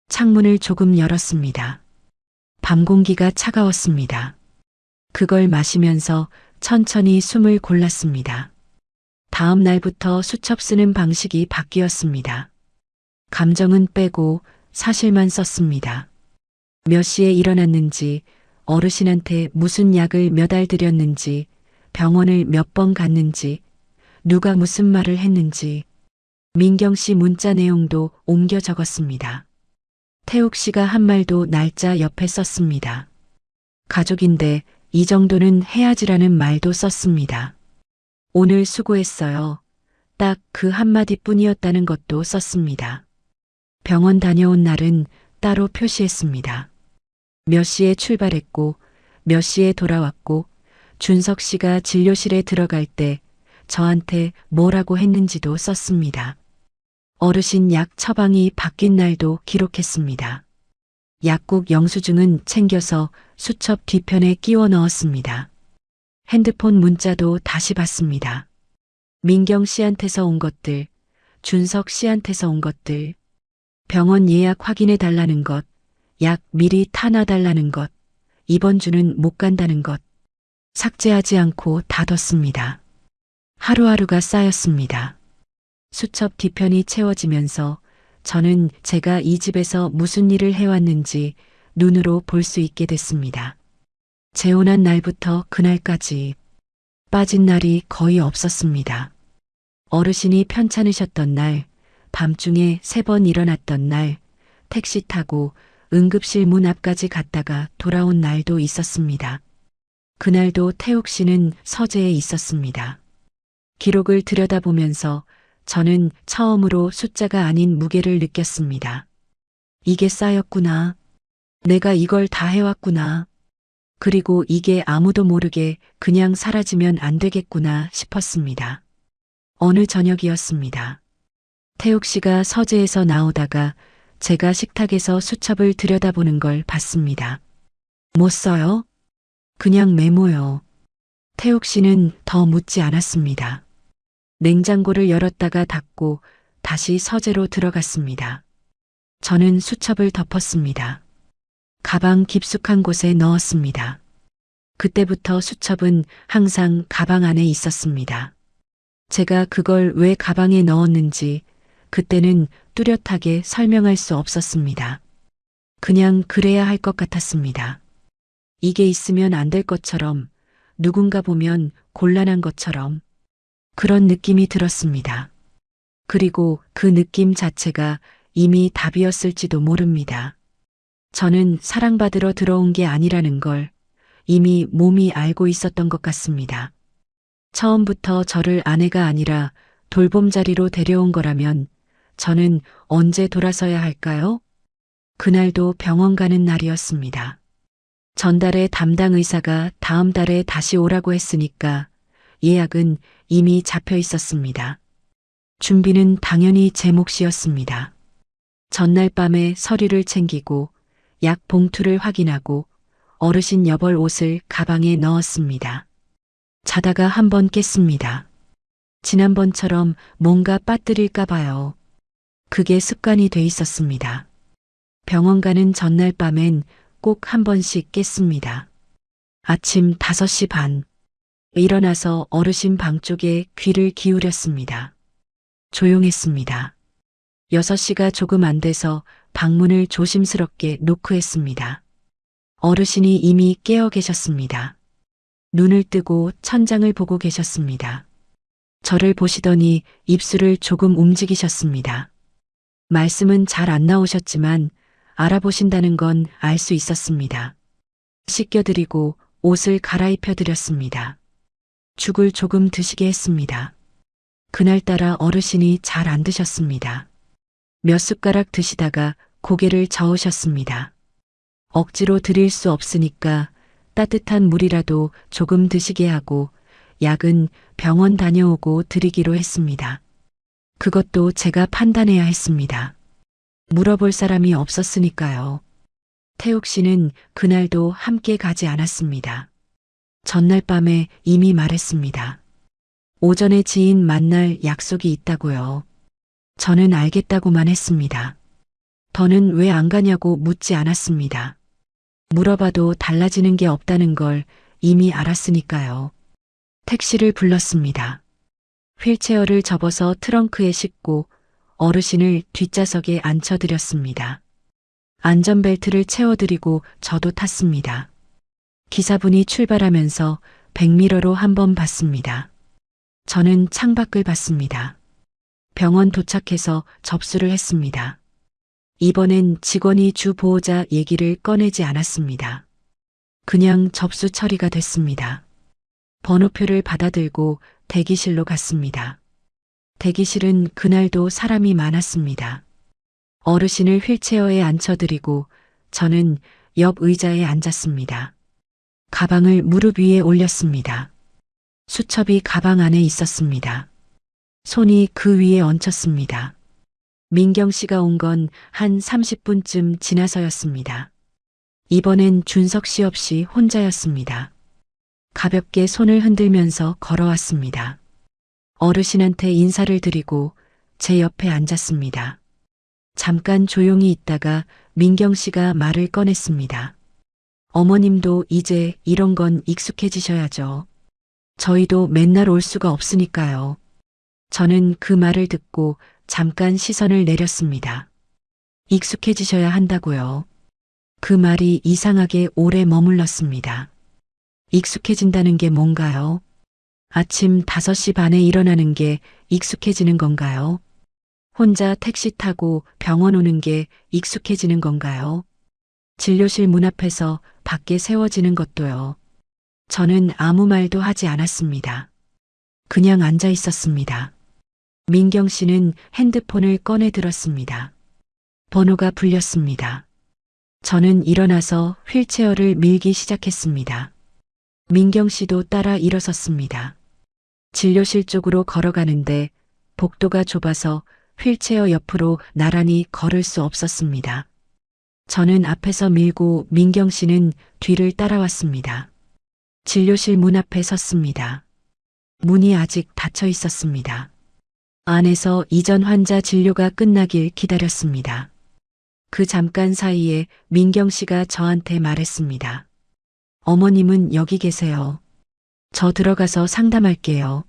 창문을 조금 열었습니다. 밤 공기가 차가웠습니다. 그걸 마시면서 천천히 숨을 골랐습니다. 다음 날부터 수첩 쓰는 방식이 바뀌었습니다. 감정은 빼고 사실만 썼습니다. 몇 시에 일어났는지, 어르신한테 무슨 약을 몇 알 드렸는지, 병원을 몇 번 갔는지, 누가 무슨 말을 했는지 민경 씨 문자 내용도 옮겨 적었습니다. 태욱 씨가 한 말도 날짜 옆에 썼습니다. 가족인데 이 정도는 해야지라는 말도 썼습니다. 오늘 수고했어요. 딱 그 한마디 뿐이었다는 것도 썼습니다. 병원 다녀온 날은 따로 표시했습니다. 몇 시에 출발했고 몇 시에 돌아왔고 준석 씨가 진료실에 들어갈 때 저한테 뭐라고 했는지도 썼습니다. 어르신 약 처방이 바뀐 날도 기록했습니다. 약국 영수증은 챙겨서 수첩 뒤편에 끼워 넣었습니다. 핸드폰 문자도 다시 봤습니다. 민경 씨한테서 온 것들, 준석 씨한테서 온 것들, 병원 예약 확인해 달라는 것, 약 미리 타놔 달라는 것, 이번 주는 못 간다는 것, 삭제하지 않고 닫았습니다. 하루하루가 쌓였습니다. 수첩 뒤편이 채워지면서 저는 제가 이 집에서 무슨 일을 해왔는지 눈으로 볼 수 있게 됐습니다. 재혼한 날부터 그날까지 빠진 날이 거의 없었습니다. 어르신이 편찮으셨던 날, 밤중에 3번 일어났던 날, 택시 타고 응급실 문 앞까지 갔다가 돌아온 날도 있었습니다. 그날도 태욱 씨는 서재에 있었습니다. 기록을 들여다보면서 저는 처음으로 숫자가 아닌 무게를 느꼈습니다. 이게 쌓였구나. 내가 이걸 다 해왔구나. 그리고 이게 아무도 모르게 그냥 사라지면 안 되겠구나 싶었습니다. 어느 저녁이었습니다. 태욱 씨가 서재에서 나오다가 제가 식탁에서 수첩을 들여다보는 걸 봤습니다. 뭐 써요? 그냥 메모요. 태욱 씨는 더 묻지 않았습니다. 냉장고를 열었다가 닫고 다시 서재로 들어갔습니다. 저는 수첩을 덮었습니다. 가방 깊숙한 곳에 넣었습니다. 그때부터 수첩은 항상 가방 안에 있었습니다. 제가 그걸 왜 가방에 넣었는지 그때는 뚜렷하게 설명할 수 없었습니다. 그냥 그래야 할 것 같았습니다. 이게 있으면 안 될 것처럼, 누군가 보면 곤란한 것처럼 그런 느낌이 들었습니다. 그리고 그 느낌 자체가 이미 답이었을지도 모릅니다. 저는 사랑받으러 들어온 게 아니라는 걸 이미 몸이 알고 있었던 것 같습니다. 처음부터 저를 아내가 아니라 돌봄자리로 데려온 거라면 저는 언제 돌아서야 할까요? 그날도 병원 가는 날이었습니다. 전달에 담당 의사가 다음 달에 다시 오라고 했으니까 예약은 이미 잡혀 있었습니다. 준비는 당연히 제 몫이었습니다. 전날 밤에 서류를 챙기고 약 봉투를 확인하고 어르신 여벌 옷을 가방에 넣었습니다. 자다가 한번 깼습니다. 지난번처럼 뭔가 빠뜨릴까 봐요. 그게 습관이 돼 있었습니다. 병원 가는 전날 밤엔 꼭 한 번씩 깼습니다. 아침 5시 반. 일어나서 어르신 방 쪽에 귀를 기울였습니다. 조용했습니다. 6시가 조금 안 돼서 방문을 조심스럽게 노크했습니다. 어르신이 이미 깨어 계셨습니다. 눈을 뜨고 천장을 보고 계셨습니다. 저를 보시더니 입술을 조금 움직이셨습니다. 말씀은 잘 안 나오셨지만 알아보신다는 건 알 수 있었습니다. 씻겨드리고 옷을 갈아입혀드렸습니다. 죽을 조금 드시게 했습니다. 그날따라 어르신이 잘 안 드셨습니다. 몇 숟가락 드시다가 고개를 저으셨습니다. 억지로 드릴 수 없으니까 따뜻한 물이라도 조금 드시게 하고 약은 병원 다녀오고 드리기로 했습니다. 그것도 제가 판단해야 했습니다. 물어볼 사람이 없었으니까요. 태욱 씨는 그날도 함께 가지 않았습니다. 전날 밤에 이미 말했습니다. 오전에 지인 만날 약속이 있다고요. 저는 알겠다고만 했습니다. 더는 왜 안 가냐고 묻지 않았습니다. 물어봐도 달라지는 게 없다는 걸 이미 알았으니까요. 택시를 불렀습니다. 휠체어를 접어서 트렁크에 싣고 어르신을 뒷좌석에 앉혀드렸습니다. 안전벨트를 채워드리고 저도 탔습니다. 기사분이 출발하면서 백미러로 한번 봤습니다. 저는 창밖을 봤습니다. 병원 도착해서 접수를 했습니다. 이번엔 직원이 주 보호자 얘기를 꺼내지 않았습니다. 그냥 접수 처리가 됐습니다. 번호표를 받아들고 대기실로 갔습니다. 대기실은 그날도 사람이 많았습니다. 어르신을 휠체어에 앉혀드리고 저는 옆 의자에 앉았습니다. 가방을 무릎 위에 올렸습니다. 수첩이 가방 안에 있었습니다. 손이 그 위에 얹혔습니다. 민경 씨가 온 건 한 30분쯤 지나서였습니다. 이번엔 준석 씨 없이 혼자였습니다. 가볍게 손을 흔들면서 걸어왔습니다. 어르신한테 인사를 드리고 제 옆에 앉았습니다. 잠깐 조용히 있다가 민경 씨가 말을 꺼냈습니다. 어머님도 이제 이런 건 익숙해지셔야죠. 저희도 맨날 올 수가 없으니까요. 저는 그 말을 듣고 잠깐 시선을 내렸습니다. 익숙해지셔야 한다고요. 그 말이 이상하게 오래 머물렀습니다. 익숙해진다는 게 뭔가요? 아침 5시 반에 일어나는 게 익숙해지는 건가요? 혼자 택시 타고 병원 오는 게 익숙해지는 건가요? 진료실 문 앞에서 밖에 세워지는 것도요. 저는 아무 말도 하지 않았습니다. 그냥 앉아 있었습니다. 민경 씨는 핸드폰을 꺼내 들었습니다. 번호가 불렸습니다. 저는 일어나서 휠체어를 밀기 시작했습니다. 민경 씨도 따라 일어섰습니다. 진료실 쪽으로 걸어가는데 복도가 좁아서 휠체어 옆으로 나란히 걸을 수 없었습니다. 저는 앞에서 밀고 민경 씨는 뒤를 따라왔습니다. 진료실 문 앞에 섰습니다. 문이 아직 닫혀 있었습니다. 안에서 이전 환자 진료가 끝나길 기다렸습니다. 그 잠깐 사이에 민경 씨가 저한테 말했습니다. 어머님은 여기 계세요. 저 들어가서 상담할게요.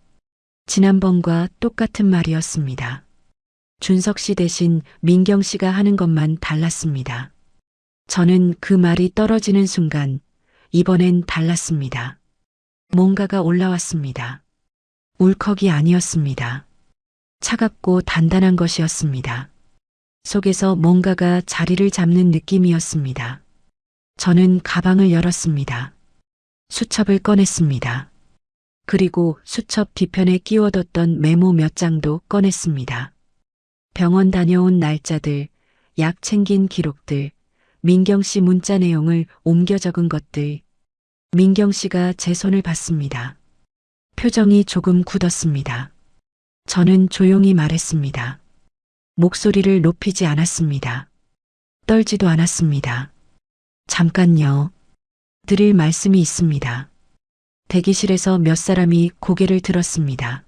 지난번과 똑같은 말이었습니다. 준석 씨 대신 민경 씨가 하는 것만 달랐습니다. 저는 그 말이 떨어지는 순간 이번엔 달랐습니다. 뭔가가 올라왔습니다. 울컥이 아니었습니다. 차갑고 단단한 것이었습니다. 속에서 뭔가가 자리를 잡는 느낌이었습니다. 저는 가방을 열었습니다. 수첩을 꺼냈습니다. 그리고 수첩 뒤편에 끼워뒀던 메모 몇 장도 꺼냈습니다. 병원 다녀온 날짜들, 약 챙긴 기록들, 민경 씨 문자 내용을 옮겨 적은 것들. 민경 씨가 제 손을 봤습니다. 표정이 조금 굳었습니다. 저는 조용히 말했습니다. 목소리를 높이지 않았습니다. 떨지도 않았습니다. 잠깐요. 드릴 말씀이 있습니다. 대기실에서 몇 사람이 고개를 들었습니다.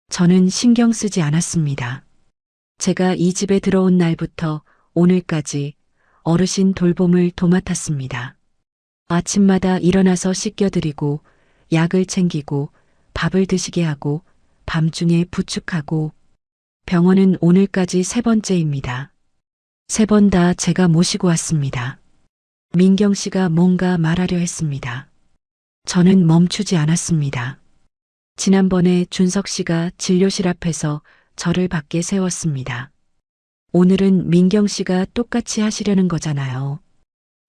저는 신경 쓰지 않았습니다. 제가 이 집에 들어온 날부터 오늘까지 어르신 돌봄을 도맡았습니다. 아침마다 일어나서 씻겨드리고 약을 챙기고 밥을 드시게 하고 밤중에 부축하고 병원은 오늘까지 3번째입니다. 3번 다 제가 모시고 왔습니다. 민경 씨가 뭔가 말하려 했습니다. 저는 멈추지 않았습니다. 지난번에 준석 씨가 진료실 앞에서 저를 밖에 세웠습니다. 오늘은 민경 씨가 똑같이 하시려는 거잖아요.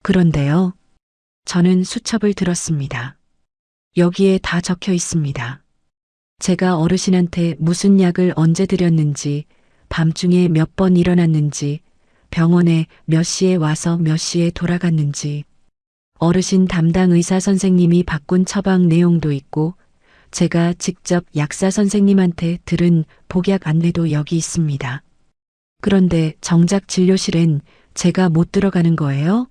그런데요. 저는 수첩을 들었습니다. 여기에 다 적혀 있습니다. 제가 어르신한테 무슨 약을 언제 드렸는지, 밤중에 몇 번 일어났는지, 병원에 몇 시에 와서 몇 시에 돌아갔는지, 어르신 담당 의사 선생님이 바꾼 처방 내용도 있고, 제가 직접 약사 선생님한테 들은 복약 안내도 여기 있습니다. 그런데 정작 진료실엔 제가 못 들어가는 거예요?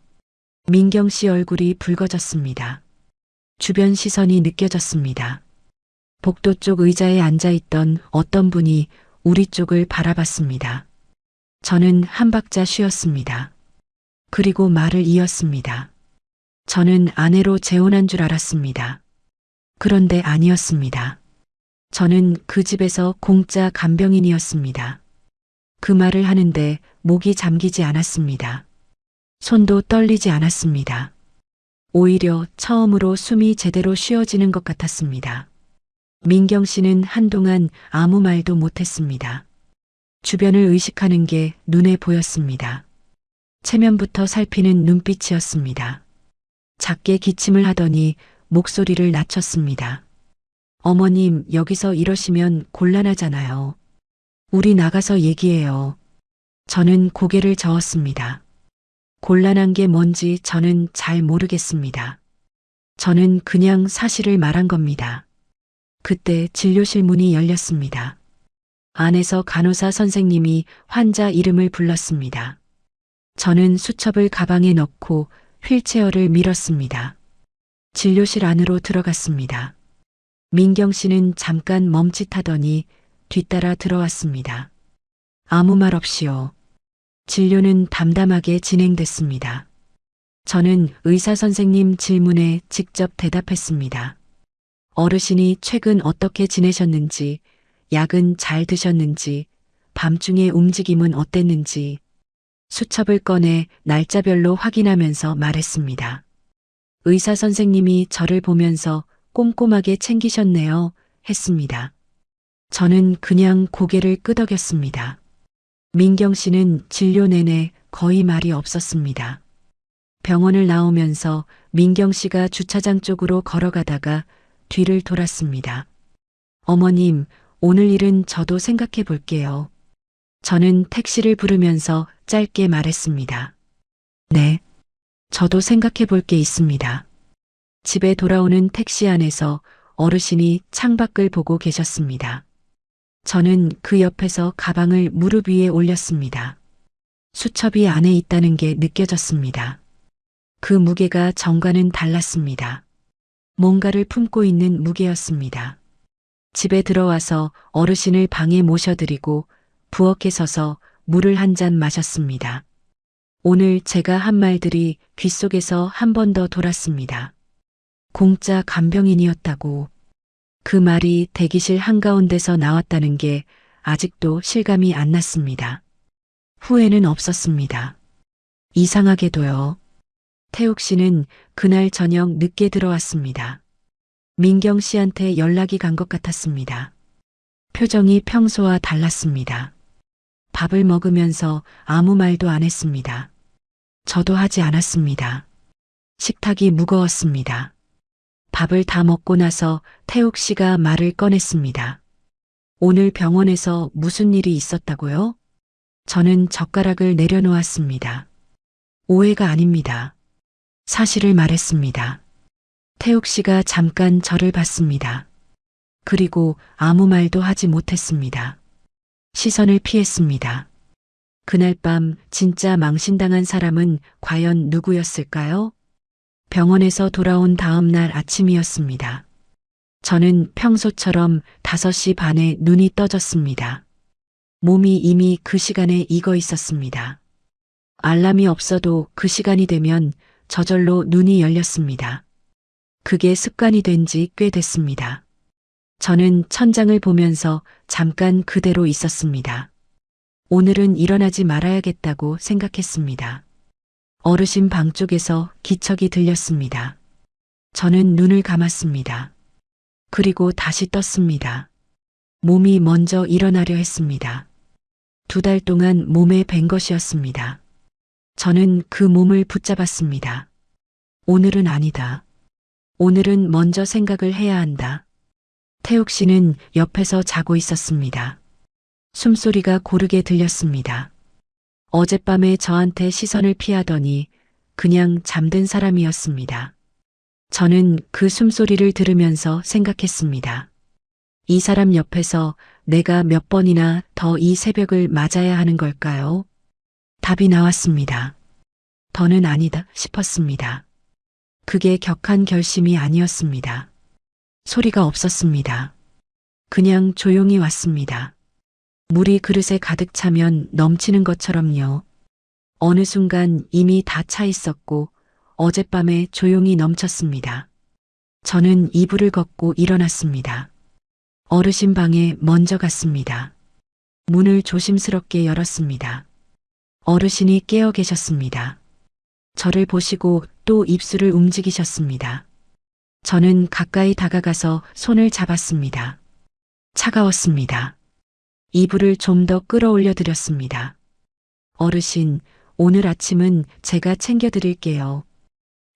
민경 씨 얼굴이 붉어졌습니다. 주변 시선이 느껴졌습니다. 복도 쪽 의자에 앉아있던 어떤 분이 우리 쪽을 바라봤습니다. 저는 한 박자 쉬었습니다. 그리고 말을 이었습니다. 저는 아내로 재혼한 줄 알았습니다. 그런데 아니었습니다. 저는 그 집에서 공짜 간병인이었습니다. 그 말을 하는데 목이 잠기지 않았습니다. 손도 떨리지 않았습니다. 오히려 처음으로 숨이 제대로 쉬어지는 것 같았습니다. 민경 씨는 한동안 아무 말도 못했습니다. 주변을 의식하는 게 눈에 보였습니다. 체면부터 살피는 눈빛이었습니다. 작게 기침을 하더니 목소리를 낮췄습니다. 어머님, 여기서 이러시면 곤란하잖아요. 우리 나가서 얘기해요. 저는 고개를 저었습니다. 곤란한 게 뭔지 저는 잘 모르겠습니다. 저는 그냥 사실을 말한 겁니다. 그때 진료실 문이 열렸습니다. 안에서 간호사 선생님이 환자 이름을 불렀습니다. 저는 수첩을 가방에 넣고 휠체어를 밀었습니다. 진료실 안으로 들어갔습니다. 민경 씨는 잠깐 멈칫하더니 뒤따라 들어왔습니다. 아무 말 없이요. 진료는 담담하게 진행됐습니다. 저는 의사 선생님 질문에 직접 대답했습니다. 어르신이 최근 어떻게 지내셨는지, 약은 잘 드셨는지, 밤중에 움직임은 어땠는지, 수첩을 꺼내 날짜별로 확인하면서 말했습니다. 의사 선생님이 저를 보면서 꼼꼼하게 챙기셨네요, 했습니다. 저는 그냥 고개를 끄덕였습니다. 민경 씨는 진료 내내 거의 말이 없었습니다. 병원을 나오면서 민경 씨가 주차장 쪽으로 걸어가다가 뒤를 돌았습니다. 어머님, 오늘 일은 저도 생각해 볼게요. 저는 택시를 부르면서 짧게 말했습니다. 네, 저도 생각해 볼 게 있습니다. 집에 돌아오는 택시 안에서 어르신이 창밖을 보고 계셨습니다. 저는 그 옆에서 가방을 무릎 위에 올렸습니다. 수첩이 안에 있다는 게 느껴졌습니다. 그 무게가 전과는 달랐습니다. 뭔가를 품고 있는 무게였습니다. 집에 들어와서 어르신을 방에 모셔드리고 부엌에 서서 물을 한 잔 마셨습니다. 오늘 제가 한 말들이 귓속에서 한 번 더 돌았습니다. 공짜 간병인이었다고. 그 말이 대기실 한가운데서 나왔다는 게 아직도 실감이 안 났습니다. 후회는 없었습니다. 이상하게도요. 태욱 씨는 그날 저녁 늦게 들어왔습니다. 민경 씨한테 연락이 간 것 같았습니다. 표정이 평소와 달랐습니다. 밥을 먹으면서 아무 말도 안 했습니다. 저도 하지 않았습니다. 식탁이 무거웠습니다. 밥을 다 먹고 나서 태욱 씨가 말을 꺼냈습니다. 오늘 병원에서 무슨 일이 있었다고요? 저는 젓가락을 내려놓았습니다. 오해가 아닙니다. 사실을 말했습니다. 태욱 씨가 잠깐 저를 봤습니다. 그리고 아무 말도 하지 못했습니다. 시선을 피했습니다. 그날 밤 진짜 망신당한 사람은 과연 누구였을까요? 병원에서 돌아온 다음 날 아침이었습니다. 저는 평소처럼 5시 반에 눈이 떠졌습니다. 몸이 이미 그 시간에 익어 있었습니다. 알람이 없어도 그 시간이 되면 저절로 눈이 열렸습니다. 그게 습관이 된 지 꽤 됐습니다. 저는 천장을 보면서 잠깐 그대로 있었습니다. 오늘은 일어나지 말아야겠다고 생각했습니다. 어르신 방 쪽에서 기척이 들렸습니다. 저는 눈을 감았습니다. 그리고 다시 떴습니다. 몸이 먼저 일어나려 했습니다. 2달 동안 몸에 밴 것이었습니다. 저는 그 몸을 붙잡았습니다. 오늘은 아니다. 오늘은 먼저 생각을 해야 한다. 태욱 씨는 옆에서 자고 있었습니다. 숨소리가 고르게 들렸습니다. 어젯밤에 저한테 시선을 피하더니 그냥 잠든 사람이었습니다. 저는 그 숨소리를 들으면서 생각했습니다. 이 사람 옆에서 내가 몇 번이나 더 이 새벽을 맞아야 하는 걸까요? 답이 나왔습니다. 더는 아니다 싶었습니다. 그게 격한 결심이 아니었습니다. 소리가 없었습니다. 그냥 조용히 왔습니다. 물이 그릇에 가득 차면 넘치는 것처럼요. 어느 순간 이미 다 차 있었고 어젯밤에 조용히 넘쳤습니다. 저는 이불을 걷고 일어났습니다. 어르신 방에 먼저 갔습니다. 문을 조심스럽게 열었습니다. 어르신이 깨어 계셨습니다. 저를 보시고 또 입술을 움직이셨습니다. 저는 가까이 다가가서 손을 잡았습니다. 차가웠습니다. 이불을 좀 더 끌어올려 드렸습니다. 어르신, 오늘 아침은 제가 챙겨드릴게요.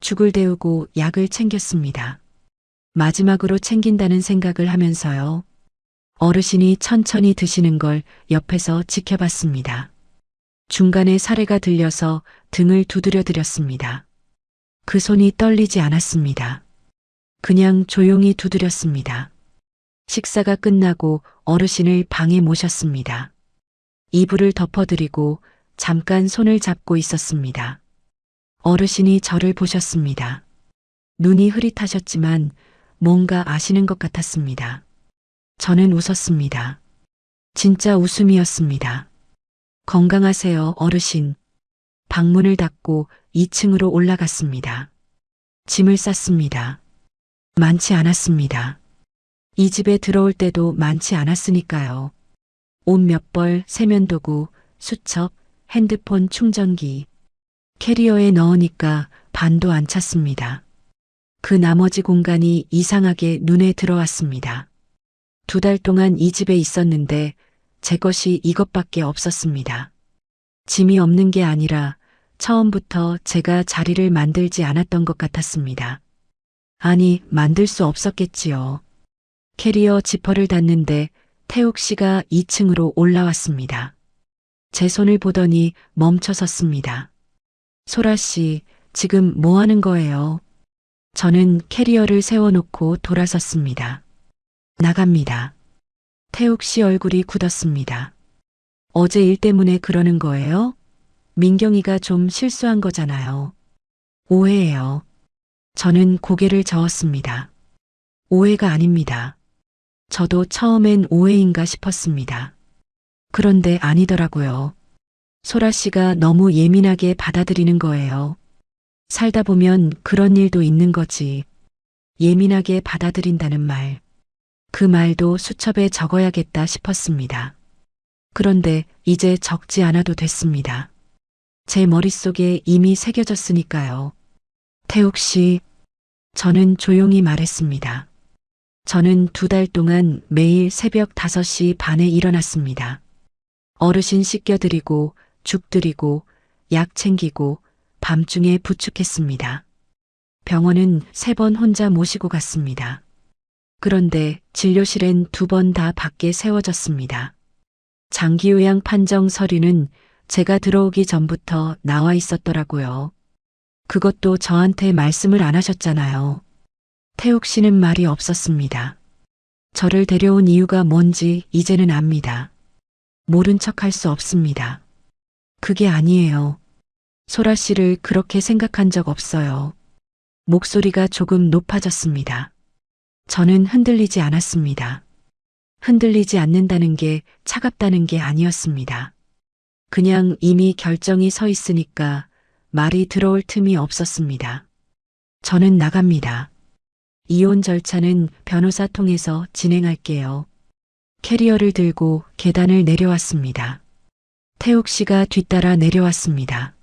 죽을 데우고 약을 챙겼습니다. 마지막으로 챙긴다는 생각을 하면서요. 어르신이 천천히 드시는 걸 옆에서 지켜봤습니다. 중간에 사례가 들려서 등을 두드려 드렸습니다. 그 손이 떨리지 않았습니다. 그냥 조용히 두드렸습니다. 식사가 끝나고 어르신을 방에 모셨습니다. 이불을 덮어드리고 잠깐 손을 잡고 있었습니다. 어르신이 저를 보셨습니다. 눈이 흐릿하셨지만 뭔가 아시는 것 같았습니다. 저는 웃었습니다. 진짜 웃음이었습니다. 건강하세요, 어르신. 방문을 닫고 2층으로 올라갔습니다. 짐을 쌌습니다. 많지 않았습니다. 이 집에 들어올 때도 많지 않았으니까요. 옷 몇 벌, 세면도구, 수첩, 핸드폰 충전기. 캐리어에 넣으니까 반도 안 찼습니다. 그 나머지 공간이 이상하게 눈에 들어왔습니다. 2달 동안 이 집에 있었는데 제 것이 이것밖에 없었습니다. 짐이 없는 게 아니라 처음부터 제가 자리를 만들지 않았던 것 같았습니다. 아니, 만들 수 없었겠지요. 캐리어 지퍼를 닫는데 태욱 씨가 2층으로 올라왔습니다. 제 손을 보더니 멈춰 섰습니다. 소라 씨, 지금 뭐 하는 거예요? 저는 캐리어를 세워놓고 돌아섰습니다. 나갑니다. 태욱 씨 얼굴이 굳었습니다. 어제 일 때문에 그러는 거예요? 민경이가 좀 실수한 거잖아요. 오해예요. 저는 고개를 저었습니다. 오해가 아닙니다. 저도 처음엔 오해인가 싶었습니다. 그런데 아니더라고요. 소라 씨가 너무 예민하게 받아들이는 거예요. 살다 보면 그런 일도 있는 거지. 예민하게 받아들인다는 말. 그 말도 수첩에 적어야겠다 싶었습니다. 그런데 이제 적지 않아도 됐습니다. 제 머릿속에 이미 새겨졌으니까요. 태욱 씨, 저는 조용히 말했습니다. 저는 2달 동안 매일 새벽 5시 반에 일어났습니다. 어르신 씻겨드리고 죽 드리고 약 챙기고 밤중에 부축했습니다. 병원은 3번 혼자 모시고 갔습니다. 그런데 진료실엔 2번 다 밖에 세워졌습니다. 장기요양 판정 서류는 제가 들어오기 전부터 나와 있었더라고요. 그것도 저한테 말씀을 안 하셨잖아요. 태욱 씨는 말이 없었습니다. 저를 데려온 이유가 뭔지 이제는 압니다. 모른 척 할 수 없습니다. 그게 아니에요. 소라 씨를 그렇게 생각한 적 없어요. 목소리가 조금 높아졌습니다. 저는 흔들리지 않았습니다. 흔들리지 않는다는 게 차갑다는 게 아니었습니다. 그냥 이미 결정이 서 있으니까 말이 들어올 틈이 없었습니다. 저는 나갑니다. 이혼 절차는 변호사 통해서 진행할게요. 캐리어를 들고 계단을 내려왔습니다. 태욱 씨가 뒤따라 내려왔습니다.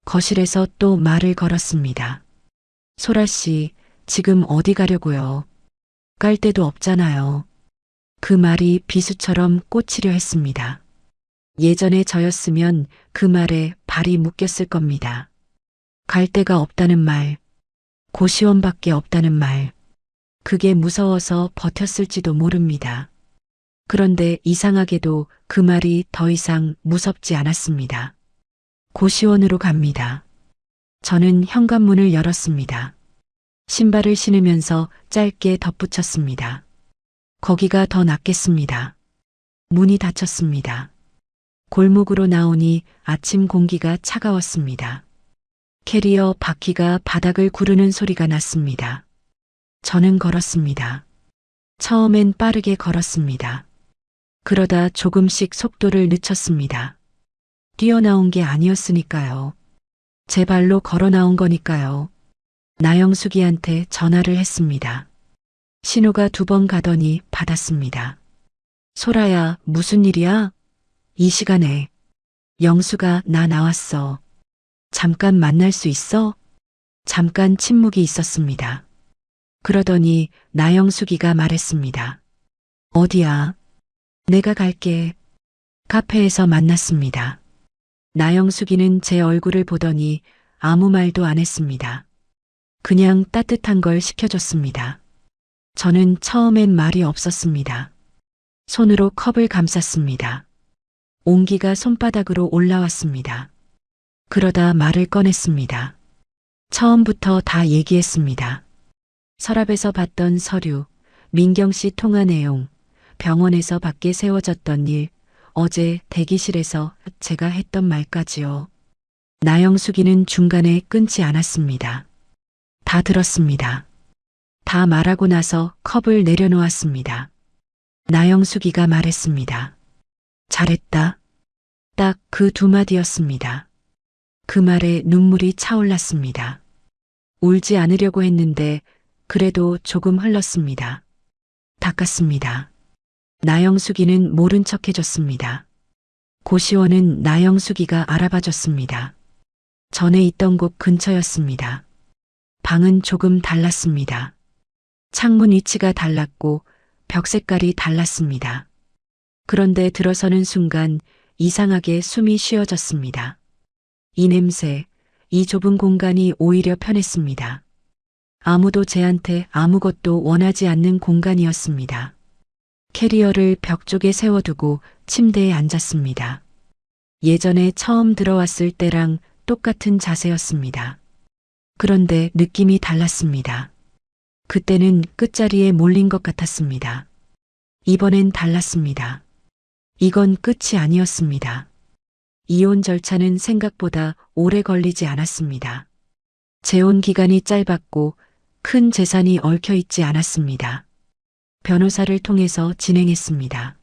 거실에서 또 말을 걸었습니다. 소라 씨, 지금 어디 가려고요? 깔 데도 없잖아요. 그 말이 비수처럼 꽂히려 했습니다. 예전에 저였으면 그 말에 발이 묶였을 겁니다. 갈 데가 없다는 말, 고시원밖에 없다는 말, 그게 무서워서 버텼을지도 모릅니다. 그런데 이상하게도 그 말이 더 이상 무섭지 않았습니다. 고시원으로 갑니다. 저는 현관문을 열었습니다. 신발을 신으면서 짧게 덧붙였습니다. 거기가 더 낫겠습니다. 문이 닫혔습니다. 골목으로 나오니 아침 공기가 차가웠습니다. 캐리어 바퀴가 바닥을 구르는 소리가 났습니다. 저는 걸었습니다. 처음엔 빠르게 걸었습니다. 그러다 조금씩 속도를 늦췄습니다. 뛰어나온 게 아니었으니까요. 제 발로 걸어 나온 거니까요. 나영숙이한테 전화를 했습니다. 신호가 2번 가더니 받았습니다. 소라야, 무슨 일이야? 이 시간에. 영수가 나 나왔어. 잠깐 만날 수 있어? 잠깐 침묵이 있었습니다. 그러더니 나영숙이가 말했습니다. 어디야? 내가 갈게. 카페에서 만났습니다. 나영숙이는 제 얼굴을 보더니 아무 말도 안 했습니다. 그냥 따뜻한 걸 시켜줬습니다. 저는 처음엔 말이 없었습니다. 손으로 컵을 감쌌습니다. 온기가 손바닥으로 올라왔습니다. 그러다 말을 꺼냈습니다. 처음부터 다 얘기했습니다. 서랍에서 봤던 서류, 민경 씨 통화 내용, 병원에서 밖에 세워졌던 일, 어제 대기실에서 제가 했던 말까지요. 나영숙이는 중간에 끊지 않았습니다. 다 들었습니다. 다 말하고 나서 컵을 내려놓았습니다. 나영숙이가 말했습니다. 잘했다. 딱 그 두 마디였습니다. 그 말에 눈물이 차올랐습니다. 울지 않으려고 했는데 그래도 조금 흘렀습니다. 닦았습니다. 나영숙이는 모른 척 해줬습니다. 고시원은 나영숙이가 알아봐줬습니다. 전에 있던 곳 근처였습니다. 방은 조금 달랐습니다. 창문 위치가 달랐고 벽 색깔이 달랐습니다. 그런데 들어서는 순간 이상하게 숨이 쉬어졌습니다. 이 냄새, 이 좁은 공간이 오히려 편했습니다. 아무도 제한테 아무것도 원하지 않는 공간이었습니다. 캐리어를 벽 쪽에 세워두고 침대에 앉았습니다. 예전에 처음 들어왔을 때랑 똑같은 자세였습니다. 그런데 느낌이 달랐습니다. 그때는 끝자리에 몰린 것 같았습니다. 이번엔 달랐습니다. 이건 끝이 아니었습니다. 이혼 절차는 생각보다 오래 걸리지 않았습니다. 재혼 기간이 짧았고 큰 재산이 얽혀 있지 않았습니다. 변호사를 통해서 진행했습니다.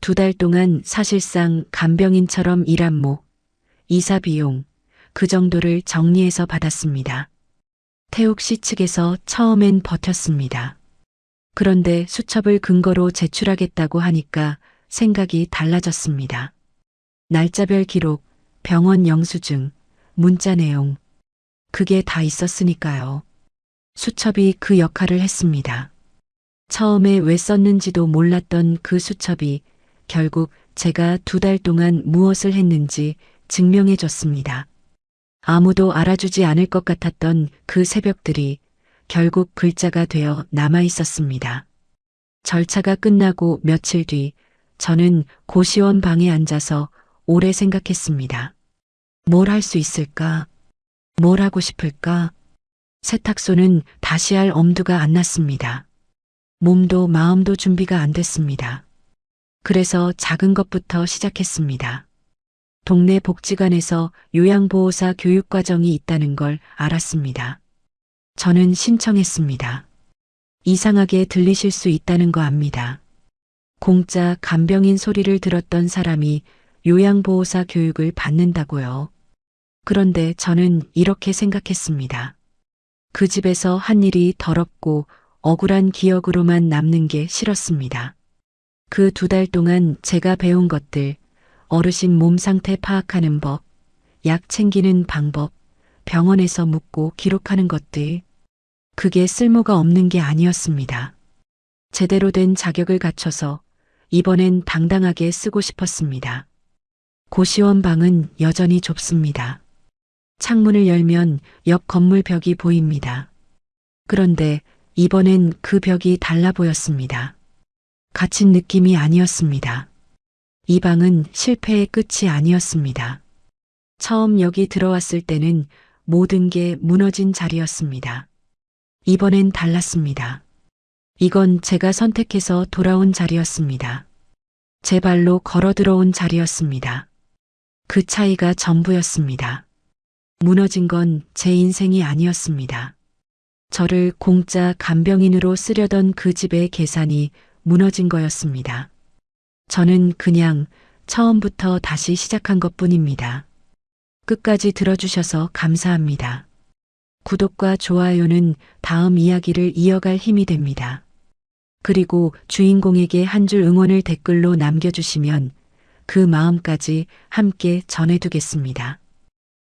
2달 동안 사실상 간병인처럼 일한 목, 이사 비용, 그 정도를 정리해서 받았습니다. 태욱 씨 측에서 처음엔 버텼습니다. 그런데 수첩을 근거로 제출하겠다고 하니까 생각이 달라졌습니다. 날짜별 기록, 병원 영수증, 문자 내용, 그게 다 있었으니까요. 수첩이 그 역할을 했습니다. 처음에 왜 썼는지도 몰랐던 그 수첩이 결국 제가 2달 동안 무엇을 했는지 증명해 줬습니다. 아무도 알아주지 않을 것 같았던 그 새벽들이 결국 글자가 되어 남아 있었습니다. 절차가 끝나고 며칠 뒤 저는 고시원 방에 앉아서 오래 생각했습니다. 뭘 할 수 있을까? 뭘 하고 싶을까? 세탁소는 다시 할 엄두가 안 났습니다. 몸도 마음도 준비가 안 됐습니다. 그래서 작은 것부터 시작했습니다. 동네 복지관에서 요양보호사 교육과정이 있다는 걸 알았습니다. 저는 신청했습니다. 이상하게 들리실 수 있다는 거 압니다. 공짜 간병인 소리를 들었던 사람이 요양보호사 교육을 받는다고요. 그런데 저는 이렇게 생각했습니다. 그 집에서 한 일이 더럽고 억울한 기억으로만 남는 게 싫었습니다. 그 2달 동안 제가 배운 것들, 어르신 몸 상태 파악하는 법, 약 챙기는 방법, 병원에서 묻고 기록하는 것들, 그게 쓸모가 없는 게 아니었습니다. 제대로 된 자격을 갖춰서 이번엔 당당하게 쓰고 싶었습니다. 고시원 방은 여전히 좁습니다. 창문을 열면 옆 건물 벽이 보입니다. 그런데 이번엔 그 벽이 달라 보였습니다. 갇힌 느낌이 아니었습니다. 이 방은 실패의 끝이 아니었습니다. 처음 여기 들어왔을 때는 모든 게 무너진 자리였습니다. 이번엔 달랐습니다. 이건 제가 선택해서 돌아온 자리였습니다. 제 발로 걸어 들어온 자리였습니다. 그 차이가 전부였습니다. 무너진 건 제 인생이 아니었습니다. 저를 공짜 간병인으로 쓰려던 그 집의 계산이 무너진 거였습니다. 저는 그냥 처음부터 다시 시작한 것뿐입니다. 끝까지 들어주셔서 감사합니다. 구독과 좋아요는 다음 이야기를 이어갈 힘이 됩니다. 그리고 주인공에게 한 줄 응원을 댓글로 남겨주시면 그 마음까지 함께 전해두겠습니다.